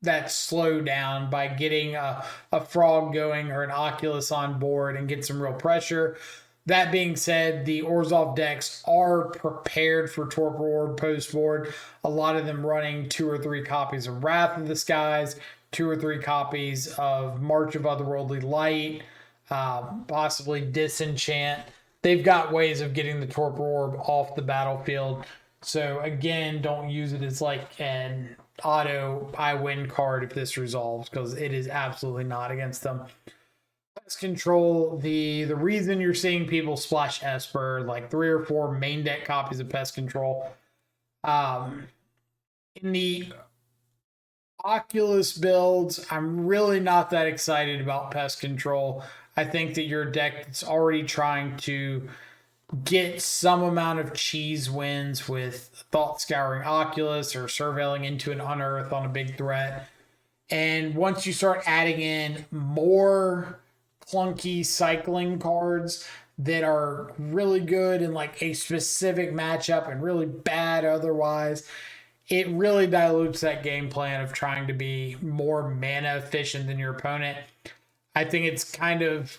slowdown by getting a frog going or an Oculus on board and get some real pressure. That being said, the Orzhov decks are prepared for Torpor Orb post board. A lot of them running 2 or 3 copies of Wrath of the Skies, 2 or 3 copies of March of Otherworldly Light, possibly Disenchant. They've got ways of getting the Torpor Orb off the battlefield. So again, don't use it as like an auto I win card if this resolves, because it is absolutely not against them. Pest Control, the reason you're seeing people splash Esper, like 3 or 4 main deck copies of Pest Control. In the Oculus builds, I'm really not that excited about Pest Control. I think that your deck is already trying to get some amount of cheese wins with Thought Scouring Oculus or surveilling into an Unearth on a big threat. And once you start adding in more clunky cycling cards that are really good in like a specific matchup and really bad otherwise, it really dilutes that game plan of trying to be more mana efficient than your opponent. I think it's kind of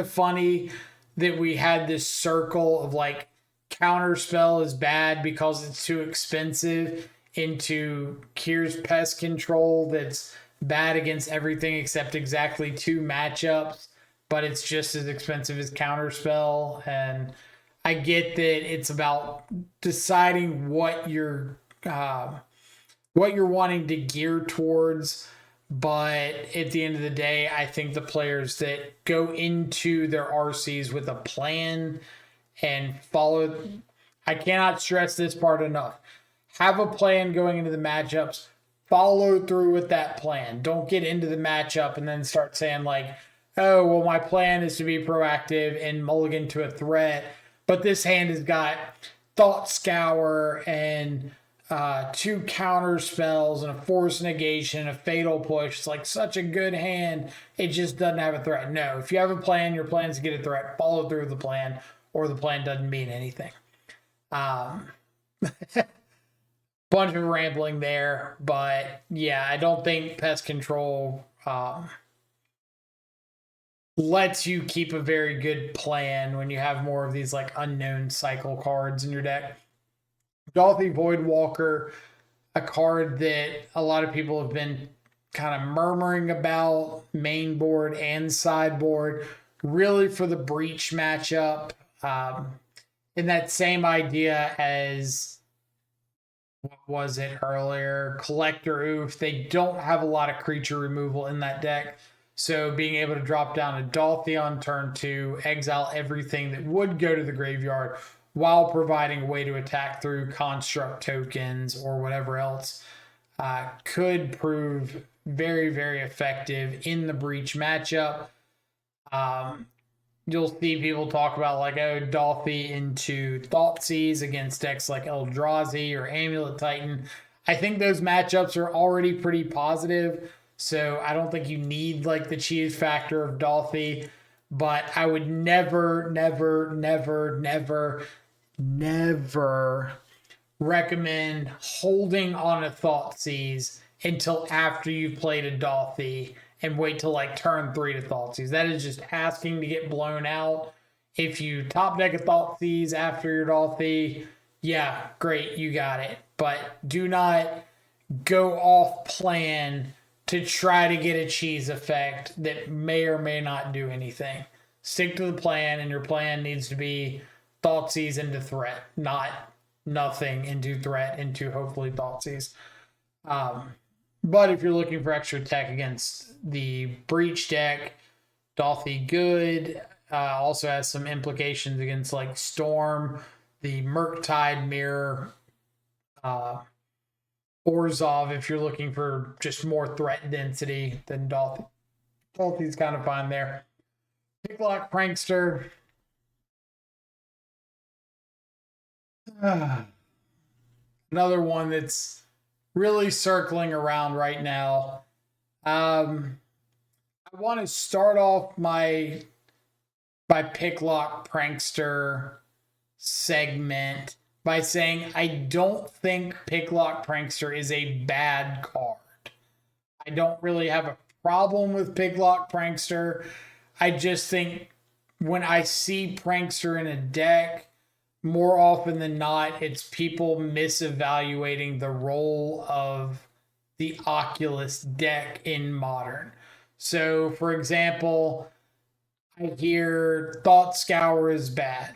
funny that we had this circle of like counterspell is bad because it's too expensive into here's Pest Control that's bad against everything except exactly 2 matchups, but it's just as expensive as counterspell. And I get that it's about deciding what you're wanting to gear towards. But at the end of the day, I think the players that go into their RCs with a plan and follow, I cannot stress this part enough. Have a plan going into the matchups, follow through with that plan. Don't get into the matchup and then start saying like, oh, well, my plan is to be proactive and mulligan to a threat, but this hand has got Thought Scour and 2 counter spells and a force negation, a fatal push. It's like such a good hand. It just doesn't have a threat. No, if you have a plan, your plan is to get a threat. Follow through with the plan, or the plan doesn't mean anything. Bunch of rambling there, but yeah, I don't think Pest Control lets you keep a very good plan when you have more of these like unknown cycle cards in your deck. Dolphy Voidwalker, a card that a lot of people have been kind of murmuring about, main board and sideboard, really for the Breach matchup. In that same idea as, what was it earlier, Collector Oof. They don't have a lot of creature removal in that deck. So being able to drop down a Dolphy on turn 2, exile everything that would go to the graveyard, while providing a way to attack through construct tokens or whatever else, could prove very, very effective in the Breach matchup. You'll see people talk about like, oh, Dolphy into Thoughtseize against decks like Eldrazi or Amulet Titan. I think those matchups are already pretty positive, so I don't think you need like the cheese factor of Dolphy. but I would never, never, never, never, never recommend holding on a Thoughtseize until after you've played a Dolphy and wait till like turn 3 to Thoughtseize. That is just asking to get blown out. If you top deck a Thoughtseize after your Dolphy, yeah, great, you got it. But do not go off plan to try to get a cheese effect that may or may not do anything. Stick to the plan, and your plan needs to be Thoughtseize into threat, not nothing into threat into hopefully Thoughtseize. But if you're looking for extra tech against the Breach deck, Dolphy good. Also has some implications against like Storm, the Murktide Mirror, Orzhov if you're looking for just more threat density than Dolphy. Dolphy's kind of fine there. Picklock Prankster. Another one that's really circling around right now. I want to start off my Picklock Prankster segment by saying I don't think Picklock Prankster is a bad card. I don't really have a problem with Picklock Prankster. I just think when I see Prankster in a deck, more often than not, it's people misevaluating the role of the Oculus deck in Modern. So, for example, I hear Thought Scour is bad.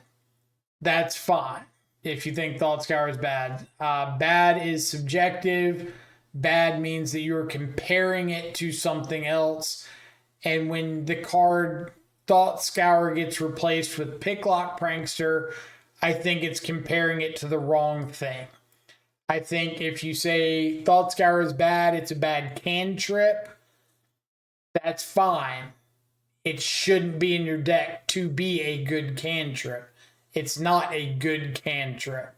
That's fine if you think Thought Scour is bad. Bad is subjective. Bad means that you're comparing it to something else. And when the card Thought Scour gets replaced with Picklock Prankster, I think it's comparing it to the wrong thing. I think if you say Thought Scour is bad, it's a bad cantrip, that's fine. It shouldn't be in your deck to be a good cantrip. It's not a good cantrip.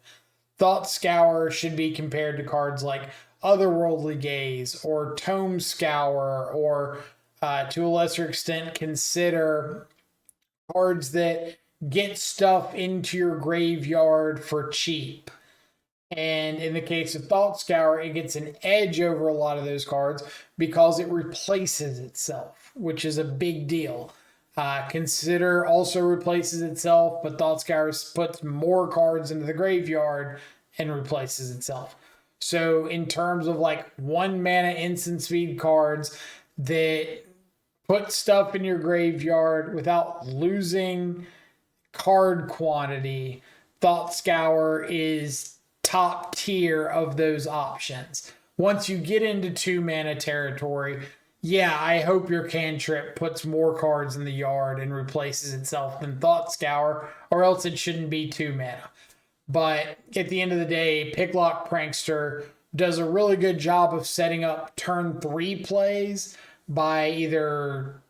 Thought Scour should be compared to cards like Otherworldly Gaze or Tome Scour, or to a lesser extent, consider cards that get stuff into your graveyard for cheap. And in the case of Thought Scour, it gets an edge over a lot of those cards because it replaces itself, which is a big deal. Consider also replaces itself, but Thought Scour puts more cards into the graveyard and replaces itself. So in terms of like 1 mana instant speed cards that put stuff in your graveyard without losing card quantity, Thought Scour is top tier of those options. Once you get into 2 mana territory, yeah, I hope your cantrip puts more cards in the yard and replaces itself than Thought Scour, or else it shouldn't be 2 mana. But at the end of the day, Picklock Prankster does a really good job of setting up turn 3 plays by either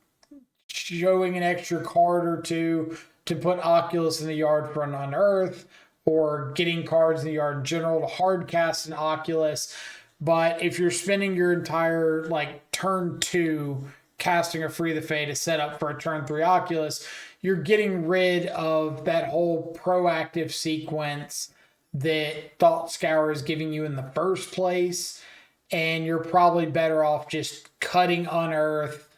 showing an extra card or two to put Oculus in the yard for an Unearth, or getting cards in the yard in general to hard cast an Oculus. But if you're spending your entire like turn 2 casting a Free the Fae to set up for a turn 3 Oculus, you're getting rid of that whole proactive sequence that Thought Scour is giving you in the first place. And you're probably better off just cutting Unearth,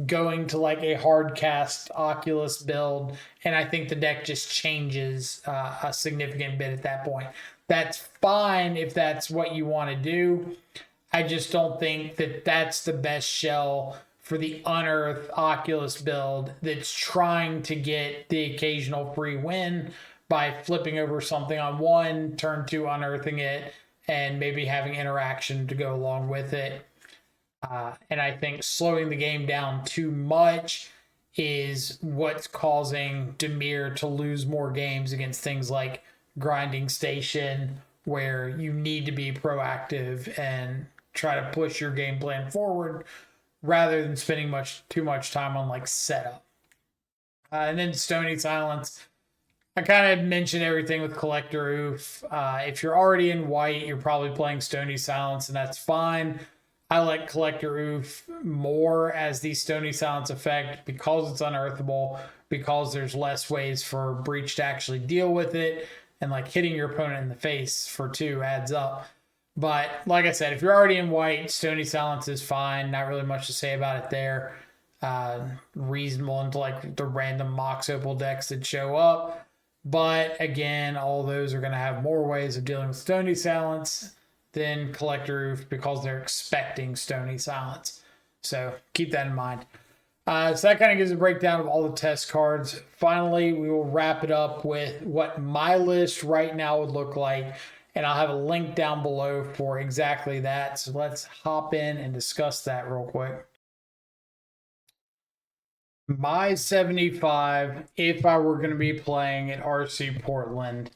going to like a hard cast Oculus build, and I think the deck just changes a significant bit at that point. That's fine if that's what you want to do. I just don't think that that's the best shell for the Unearth Oculus build that's trying to get the occasional free win by flipping over something on 1, turn 2 unearthing it, and maybe having interaction to go along with it. And I think slowing the game down too much is what's causing Dimir to lose more games against things like Grinding Station, where you need to be proactive and try to push your game plan forward rather than spending too much time on like setup. And then Stony Silence. I kind of mentioned everything with Collector Oof. If you're already in white, you're probably playing Stony Silence, and that's fine. I like Collector Oof more as the Stony Silence effect because it's unearthable, because there's less ways for Breach to actually deal with it, and like hitting your opponent in the face for 2 adds up. But like I said, if you're already in white, Stony Silence is fine. Not really much to say about it there. Reasonable into like the random Mox Opal decks that show up. But again, all those are going to have more ways of dealing with Stony Silence than Collector Roof because they're expecting Stony Silence. So keep that in mind. So that kind of gives a breakdown of all the test cards. Finally, we will wrap it up with what my list right now would look like. And I'll have a link down below for exactly that. So let's hop in and discuss that real quick. My 75, if I were going to be playing at RC Portland,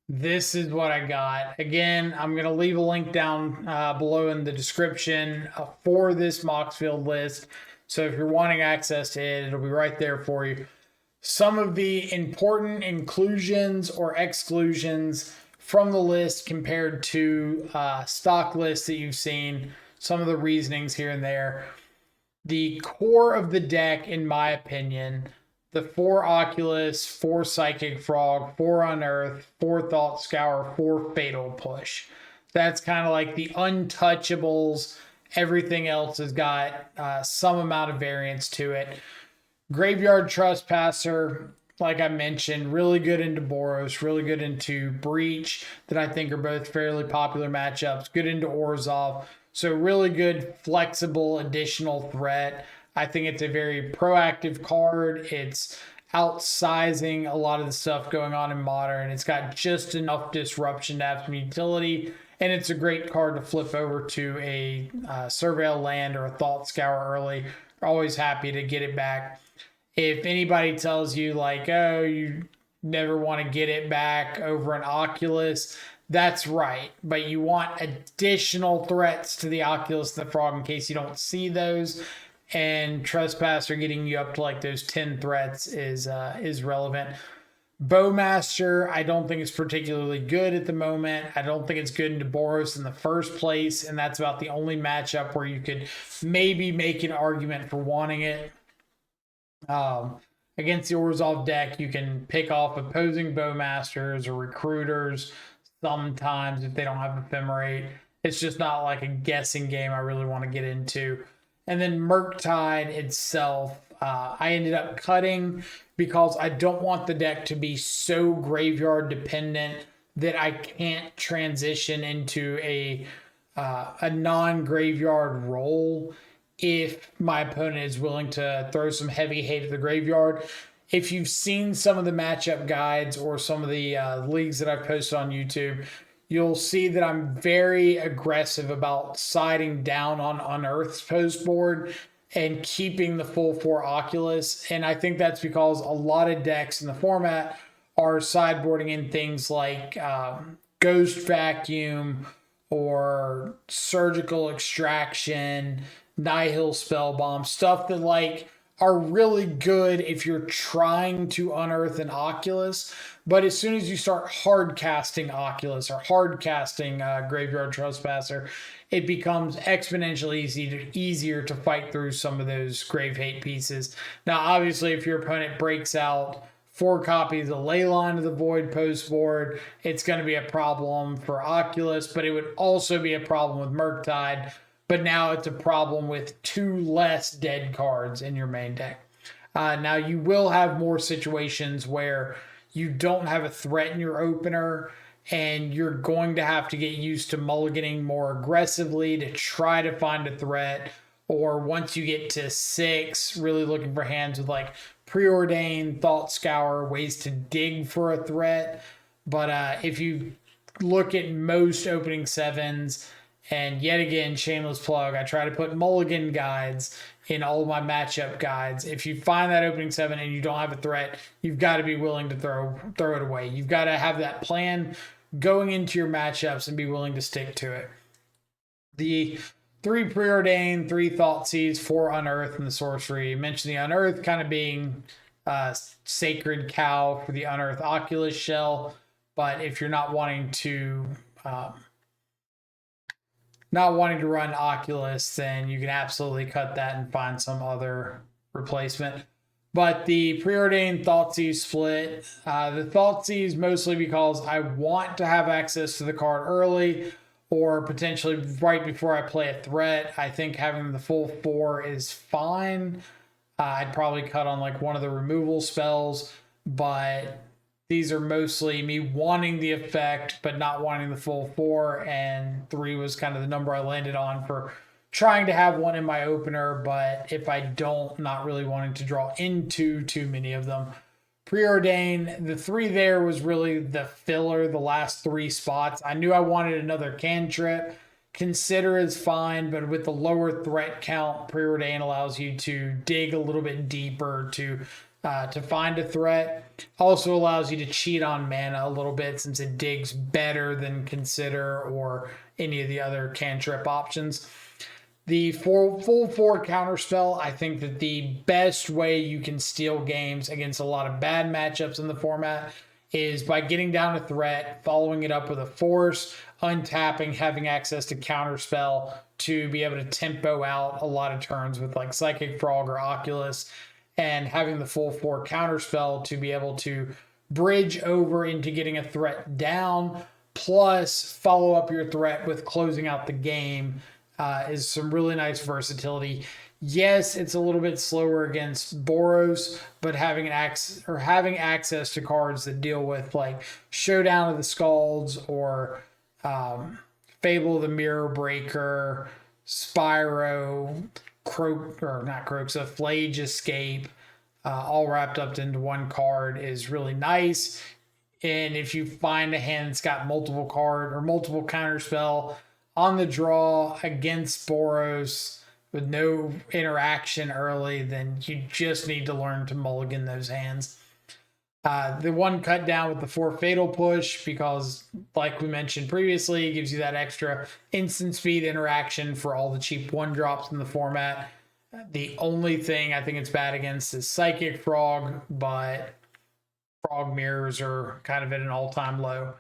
this is what I got. Again, I'm going to leave a link down below in the description for this Moxfield list. So if you're wanting access to it, it'll be right there for you. Some of the important inclusions or exclusions from the list compared to stock lists that you've seen, some of the reasonings here and there. The core of the deck, in my opinion, the 4 Oculus, 4 Psychic Frog, 4 Unearth, 4 Thought Scour, 4 Fatal Push. That's kind of like the untouchables. Everything else has got some amount of variance to it. Graveyard Trespasser, like I mentioned, really good into Boros, really good into Breach, that I think are both fairly popular matchups, good into Orzhov. So really good, flexible, additional threat. I think it's a very proactive card. It's outsizing a lot of the stuff going on in Modern. It's got just enough disruption to have some utility, and it's a great card to flip over to a Surveil Land or a Thought Scour early. Always happy to get it back. If anybody tells you like, oh, you never want to get it back over an Oculus, that's right. But you want additional threats to the Oculus and the Frog in case you don't see those. And Trespasser getting you up to like those 10 threats is relevant. Bowmaster, I don't think it's particularly good at the moment. I don't think it's good into Boros in the first place, and that's about the only matchup where you could maybe make an argument for wanting it. Against the Orzhov deck, you can pick off opposing Bowmasters or Recruiters sometimes if they don't have Ephemerate. It's just not like a guessing game I really want to get into. And then Murktide itself, I ended up cutting because I don't want the deck to be so graveyard dependent that I can't transition into a non-graveyard role if my opponent is willing to throw some heavy hate at the graveyard. If you've seen some of the matchup guides or some of the leagues that I've posted on YouTube, you'll see that I'm very aggressive about siding down on Unearth's post board and keeping the full 4 Oculus. And I think that's because a lot of decks in the format are sideboarding in things like Ghost Vacuum or Surgical Extraction, Nihil Spellbomb, stuff that like are really good if you're trying to unearth an Oculus. But as soon as you start hard casting Oculus or hard casting Graveyard Trespasser, it becomes exponentially easier to fight through some of those grave hate pieces. Now, obviously, if your opponent breaks out 4 copies of Leyline of the Void post board, it's going to be a problem for Oculus, but it would also be a problem with Murktide. But now it's a problem with 2 less dead cards in your main deck. Now you will have more situations where you don't have a threat in your opener and you're going to have to get used to mulliganing more aggressively to try to find a threat. Or once you get to 6, really looking for hands with like Preordained, Thought Scour, ways to dig for a threat. But if you look at most opening 7s, and yet again, shameless plug, I try to put mulligan guides in all of my matchup guides. If you find that opening 7 and you don't have a threat, you've got to be willing to throw it away. You've got to have that plan going into your matchups and be willing to stick to it. The 3 Preordained, 3 Thought Seeds, 4 Unearth, and the Sorcery. I mentioned the Unearth kind of being sacred cow for the Unearth Oculus shell, but if you're not wanting to not wanting to run Oculus, then you can absolutely cut that and find some other replacement. But the preordained Thoughtseize split, the Thoughtseize mostly because I want to have access to the card early or potentially right before I play a threat. I think having the full 4 is fine. I'd probably cut on like one of the removal spells, but these are mostly me wanting the effect but not wanting the full 4, and 3 was kind of the number I landed on for trying to have one in my opener, but if I don't, not really wanting to draw into too many of them. Preordain, the 3 there was really the filler, the last 3 spots. I knew I wanted another cantrip. Consider is fine, but with the lower threat count, Preordain allows you to dig a little bit deeper to find a threat. Also allows you to cheat on mana a little bit since it digs better than Consider or any of the other cantrip options. The full 4 counterspell, I think that the best way you can steal games against a lot of bad matchups in the format is by getting down a threat, following it up with a force, untapping, having access to counterspell to be able to tempo out a lot of turns with like Psychic Frog or Oculus, and having the full 4 counterspell to be able to bridge over into getting a threat down, plus follow up your threat with closing out the game. Is some really nice versatility. Yes, it's a little bit slower against Boros, but having access to cards that deal with like Showdown of the Scalds or Fable of the Mirror Breaker, Spyro, Flage Escape, all wrapped up into one card is really nice. And if you find a hand that's got multiple counterspell on the draw against Boros with no interaction early, then you just need to learn to mulligan those hands. The 1 cut down with the 4 fatal push, because like we mentioned previously, it gives you that extra instant speed interaction for all the cheap 1-drops in the format. The only thing I think it's bad against is Psychic Frog, but Frog mirrors are kind of at an all-time low.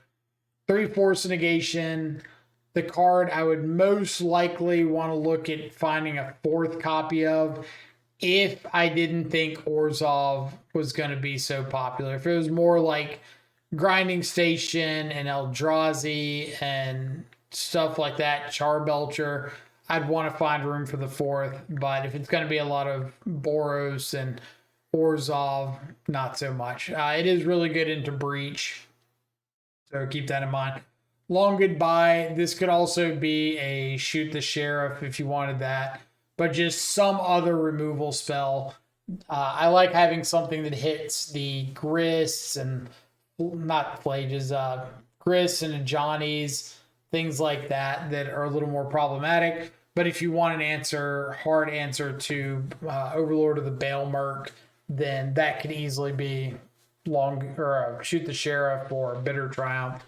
3 Force Negation. The card I would most likely want to look at finding a 4th copy of if I didn't think Orzhov was going to be so popular. If it was more like Grinding Station and Eldrazi and stuff like that, Charbelcher, I'd want to find room for the 4th. But if it's going to be a lot of Boros and Orzhov, not so much. It is really good into Breach, so keep that in mind. Long Goodbye. This could also be a Shoot the Sheriff if you wanted that, but just some other removal spell. I like having something that hits the Grists and not Flages, Grists and Johnnies, things like that that are a little more problematic. But if you want an hard answer to Overlord of the Baelmerk, then that could easily be Shoot the Sheriff or Bitter Triumph.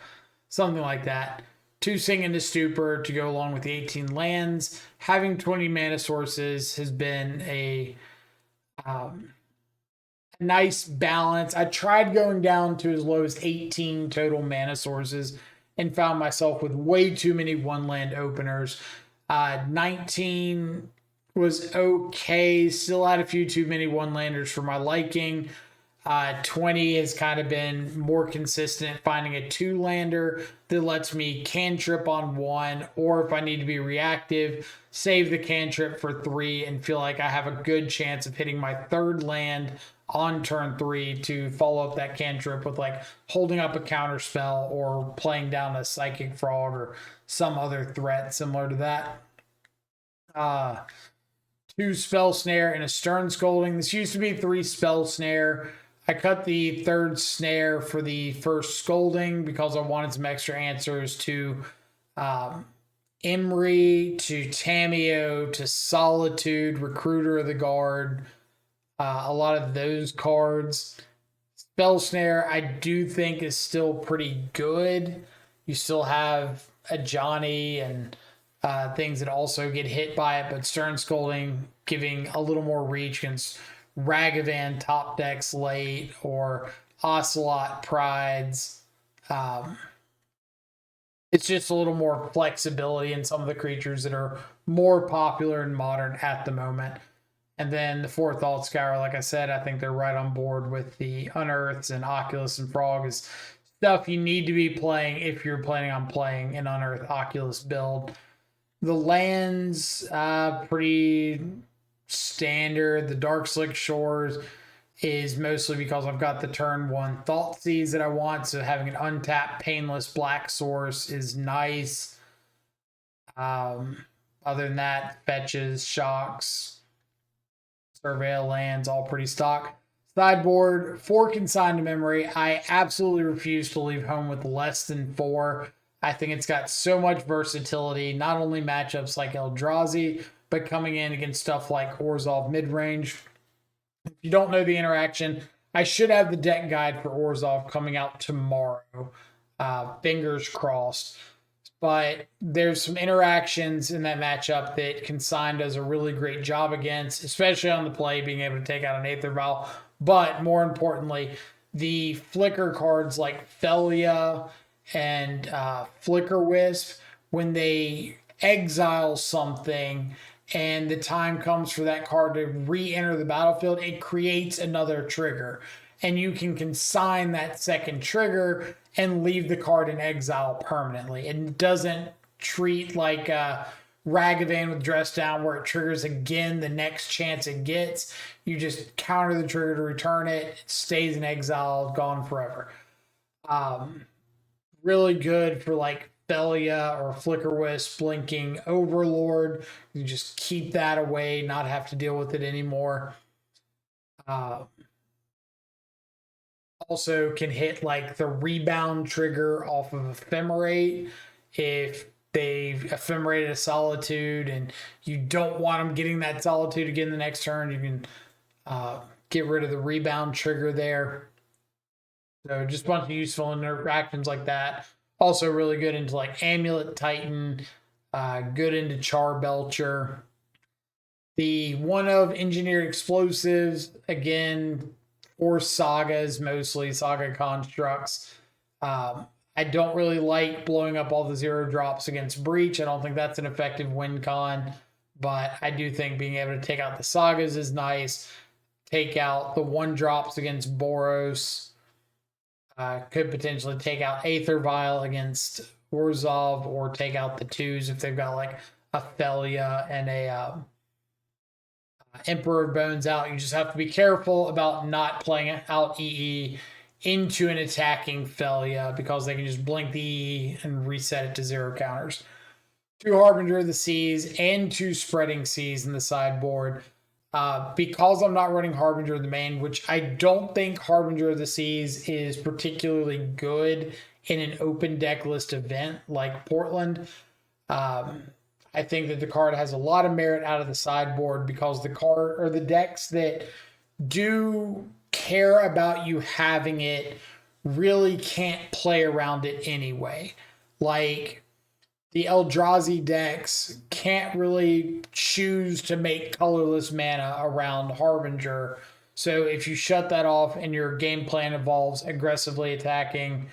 Something like that. 2 Sing into Stupor to go along with the 18 lands. Having 20 mana sources has been a nice balance. I tried going down to as low as 18 total mana sources and found myself with way too many 1-land openers. 19 was okay. Still had a few too many 1-landers for my liking. 20 has kind of been more consistent, finding a 2-lander that lets me cantrip on 1, or if I need to be reactive, save the cantrip for 3 and feel like I have a good chance of hitting my 3rd land on turn 3 to follow up that cantrip with like holding up a counter spell or playing down a Psychic Frog or some other threat similar to that. 2 Spell Snare and a Stern Scolding. This used to be 3 Spell Snare. I cut the 3rd snare for the 1st Scolding because I wanted some extra answers to Imri, to Tamiyo, to Solitude, Recruiter of the Guard, a lot of those cards. Spell Snare, I do think is still pretty good. You still have a Johnny and things that also get hit by it, but Stern Scolding giving a little more reach against Ragavan top decks late or Ocelot Prides. It's just a little more flexibility in some of the creatures that are more popular in modern at the moment. And then the fourth Alt Scour, like I said, I think they're right on board with the Unearths and Oculus and Frog is stuff you need to be playing if you're planning on playing an Unearth Oculus build. The lands, pretty standard. The Dark Slick Shores is mostly because I've got the turn one Thoughtseize that I want, so having an untapped, painless black source is nice. Other than that, fetches, shocks, surveil lands, all pretty stock. Sideboard, 4 consigned memory. I absolutely refuse to leave home with less than 4. I think it's got so much versatility, not only matchups like Eldrazi, but coming in against stuff like Orzhov midrange. If you don't know the interaction, I should have the deck guide for Orzhov coming out tomorrow. Fingers crossed. But there's some interactions in that matchup that Consign does a really great job against, especially on the play, being able to take out an Aether Vial. But more importantly, the flicker cards like Felia and Flicker Wisp, when they exile something and the time comes for that card to re-enter the battlefield, it creates another trigger. And you can consign that second trigger and leave the card in exile permanently. It doesn't treat like Ragavan with Dress Down where it triggers again the next chance it gets. You just counter the trigger to return it. It stays in exile, gone forever. Really good for like Felia or Flicker Wisp blinking Overlord. You just keep that away, not have to deal with it anymore. Also can hit like the rebound trigger off of Ephemerate if they've ephemerated a Solitude and you don't want them getting that Solitude again the next turn. You can get rid of the rebound trigger there. So just a bunch of useful interactions like that. Also really good into like Amulet Titan, good into Charbelcher. The one of Engineered Explosives, again, or sagas, mostly saga constructs. I don't really like blowing up all the 0 drops against Breach. I don't think that's an effective win con, but I do think being able to take out the sagas is nice. Take out the 1 drops against Boros. Could potentially take out Aether Vial against Orzhov, or take out the 2s if they've got like a Felia and a Emperor of Bones out. You just have to be careful about not playing out EE into an attacking Felia because they can just blink the EE and reset it to 0 counters. 2 Harbinger of the Seas and 2 Spreading Seas in the sideboard. Because I'm not running Harbinger of the main, which I don't think Harbinger of the Seas is particularly good in an open deck list event like Portland. I think that the card has a lot of merit out of the sideboard because the card or the decks that do care about you having it really can't play around it anyway. Like the Eldrazi decks can't really choose to make colorless mana around Harbinger. So if you shut that off and your game plan involves aggressively attacking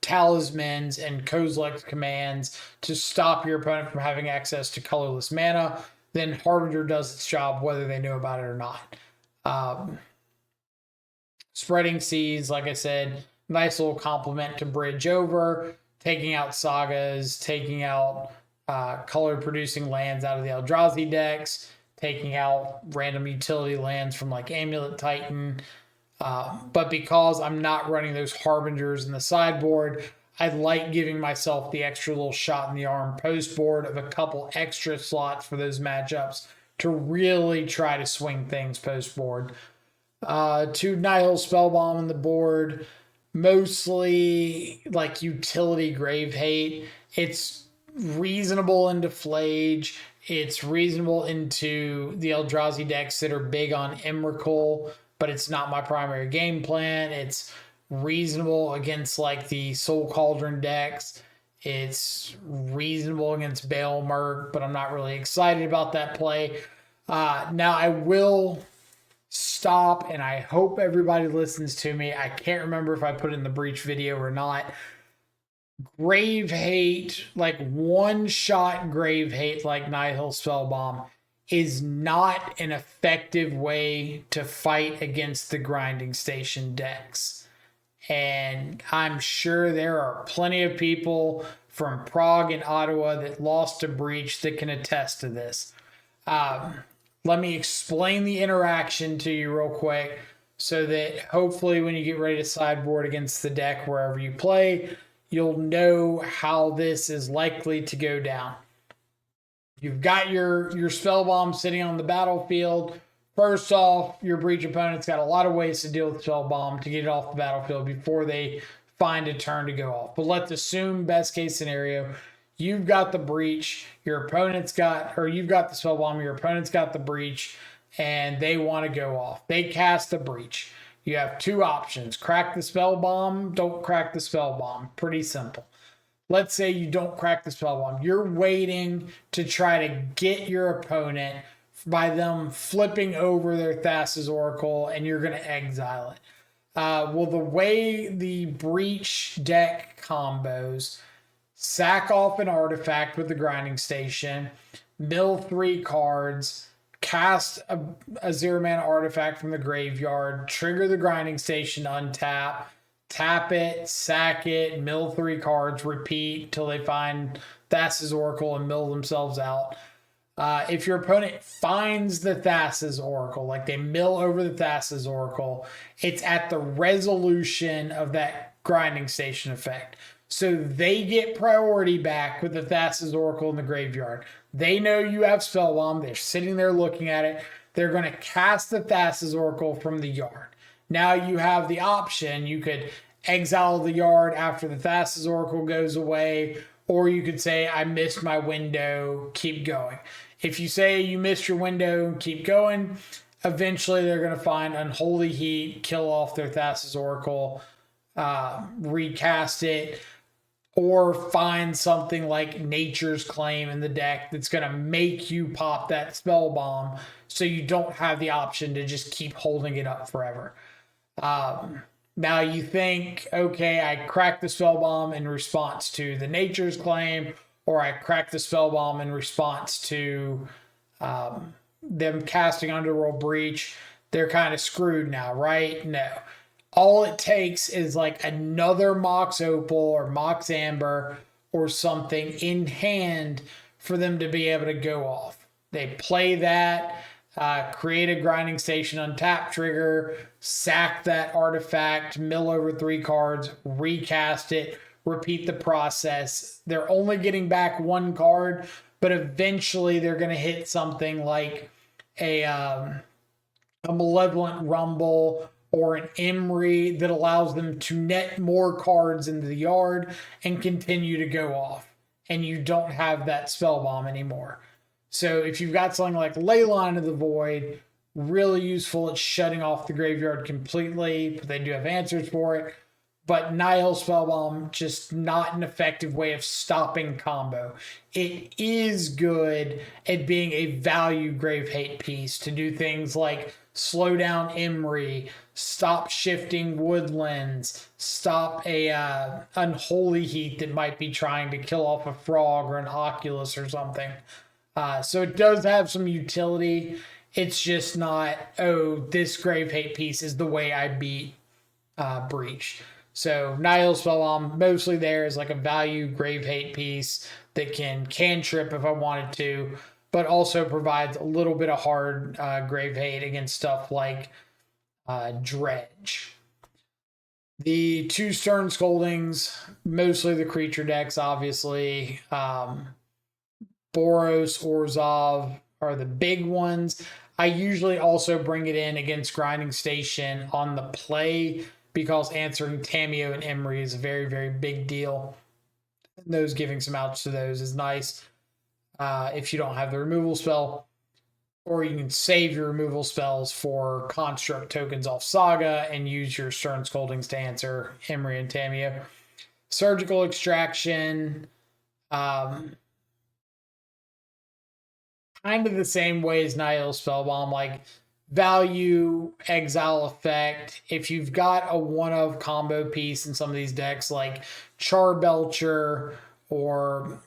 talismans and Kozilek commands to stop your opponent from having access to colorless mana, then Harbinger does its job whether they know about it or not. Spreading Seas, like I said, nice little complement to bridge over, taking out sagas, taking out color-producing lands out of the Eldrazi decks, taking out random utility lands from like Amulet Titan. But because I'm not running those Harbingers in the sideboard, I like giving myself the extra little shot in the arm post board of a couple extra slots for those matchups to really try to swing things post board. 2 Nihil Spellbomb on the board, mostly like utility Grave Hate. It's reasonable into Flage. It's reasonable into the Eldrazi decks that are big on Emrakul, but it's not my primary game plan. It's reasonable against like the Soul Cauldron decks. It's reasonable against Baelmerk, but I'm not really excited about that play. Now I will stop, and I hope everybody listens to me. I can't remember if I put in the breach video or not. Grave hate, like one shot grave hate, like Nihil Spellbomb, is not an effective way to fight against the grinding station decks. And I'm sure there are plenty of people from Prague and Ottawa that lost to breach that can attest to this. Let me explain the interaction to you real quick so that hopefully when you get ready to sideboard against the deck wherever you play, you'll know how this is likely to go down. You've got your spell bomb sitting on the battlefield. First off, your breach opponent's got a lot of ways to deal with spell bomb to get it off the battlefield before they find a turn to go off. But let's assume best case scenario, you've got the breach, your opponent's got, or you've got the spell bomb, your opponent's got the breach, and they want to go off. They cast the breach. You have two options: crack the spell bomb, don't crack the spell bomb. Pretty simple. Let's say you don't crack the spell bomb. You're waiting to try to get your opponent by them flipping over their Thassa's Oracle, and you're going to exile it. Well, the way the breach deck combos: sack off an artifact with the grinding station, mill 3 cards, cast a 0-mana artifact from the graveyard, trigger the grinding station, untap, tap it, sack it, mill 3 cards, repeat till they find Thassa's Oracle and mill themselves out. If your opponent finds the Thassa's Oracle, like they mill over the Thassa's Oracle, it's at the resolution of that grinding station effect. So they get priority back with the Thassa's Oracle in the graveyard. They know you have Spellbomb. They're sitting there looking at it. They're going to cast the Thassa's Oracle from the yard. Now you have the option. You could exile the yard after the Thassa's Oracle goes away, or you could say, I missed my window, keep going. If you say you missed your window, keep going, eventually they're going to find Unholy Heat, kill off their Thassa's Oracle, recast it, or find something like Nature's Claim in the deck that's going to make you pop that spell bomb so you don't have the option to just keep holding it up forever. Now you think, okay, I cracked the spell bomb in response to the Nature's Claim, or I cracked the spell bomb in response to them casting Underworld Breach. They're kind of screwed now, right? No. All it takes is like another Mox Opal or Mox Amber or something in hand for them to be able to go off. They play that, create a grinding station untap trigger, sack that artifact, mill over 3 cards, recast it, repeat the process. They're only getting back 1 card, but eventually they're going to hit something like a Malevolent Rumble or an Emery that allows them to net more cards into the yard and continue to go off. And you don't have that spell bomb anymore. So if you've got something like Leyline of the Void, really useful at shutting off the graveyard completely, but they do have answers for it. But Nihil Spellbomb, just not an effective way of stopping combo. It is good at being a value grave hate piece to do things like slow down Emery, stop shifting Woodlands, stop a Unholy Heat that might be trying to kill off a Frog or an Oculus or something. So it does have some utility. It's just not, oh, this grave hate piece is the way I beat Breach. So Nihil Spellbomb mostly there is like a value grave hate piece that can cantrip if I wanted to, but also provides a little bit of hard grave hate against stuff like Dredge. The 2 Stern Scoldings, mostly the creature decks, obviously. Boros, Orzhov are the big ones. I usually also bring it in against Grinding Station on the play because answering Tamiyo and Emery is a very, very big deal. And those giving some outs to those is nice if you don't have the removal spell. Or you can save your removal spells for construct tokens off Saga and use your Stern Scoldings to answer Emery and Tamiyo. Surgical Extraction, kind of the same way as Nihil Spellbomb, like value, exile effect. If you've got a one of combo piece in some of these decks like Charbelcher or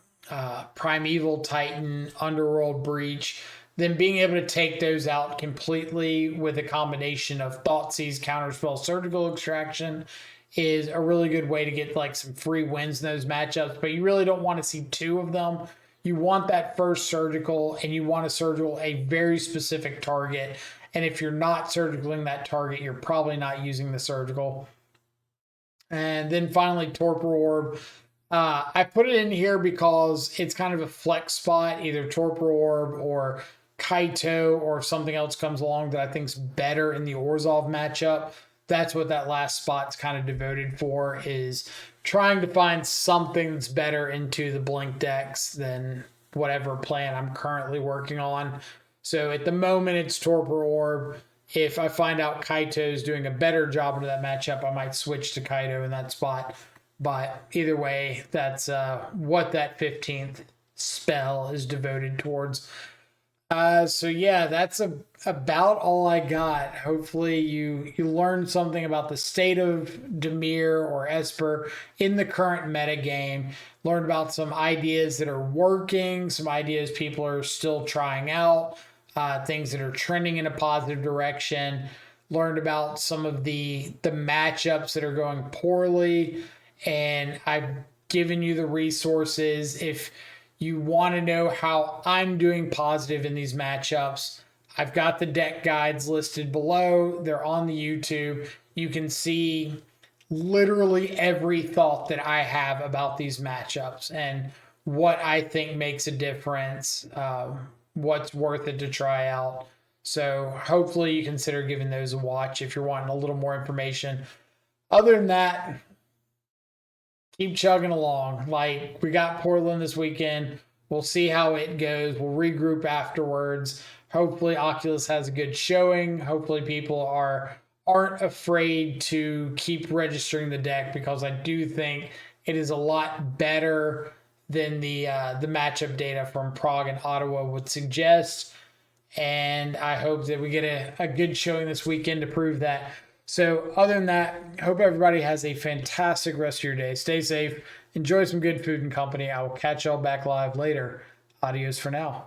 Primeval Titan, Underworld Breach, then being able to take those out completely with a combination of Thoughtseize, Counterspell, Surgical Extraction is a really good way to get like some free wins in those matchups. But you really don't want to see two of them. You want that first surgical, and you want to surgical a very specific target. And if you're not surgicaling that target, you're probably not using the surgical. And then finally, Torpor Orb. I put it in here because it's kind of a flex spot, either Torpor Orb or Kaito, or if something else comes along that I think's better in the Orzhov matchup. That's what that last spot's kind of devoted for, is trying to find something that's better into the Blink decks than whatever plan I'm currently working on. So at the moment, it's Torpor Orb. If I find out Kaito's doing a better job into that matchup, I might switch to Kaito in that spot. But either way, that's what that 15th spell is devoted towards. So yeah, that's about all I got. Hopefully you learned something about the state of Dimir or Esper in the current meta game. Learned about some ideas that are working, some ideas people are still trying out, things that are trending in a positive direction. Learned about some of the matchups that are going poorly, and I've given you the resources. If you want to know how I'm doing positive in these matchups, I've got the deck guides listed below. They're on the YouTube. You can see literally every thought that I have about these matchups and what I think makes a difference, what's worth it to try out. So hopefully you consider giving those a watch if you're wanting a little more information. Other than that, keep chugging along. Like, we got Portland this weekend. We'll see how it goes. We'll regroup afterwards. Hopefully Oculus has a good showing. Hopefully people aren't afraid to keep registering the deck, because I do think it is a lot better than the matchup data from Prague and Ottawa would suggest. And I hope that we get a good showing this weekend to prove that. So other than that, hope everybody has a fantastic rest of your day. Stay safe. Enjoy some good food and company. I will catch y'all back live later. Adios for now.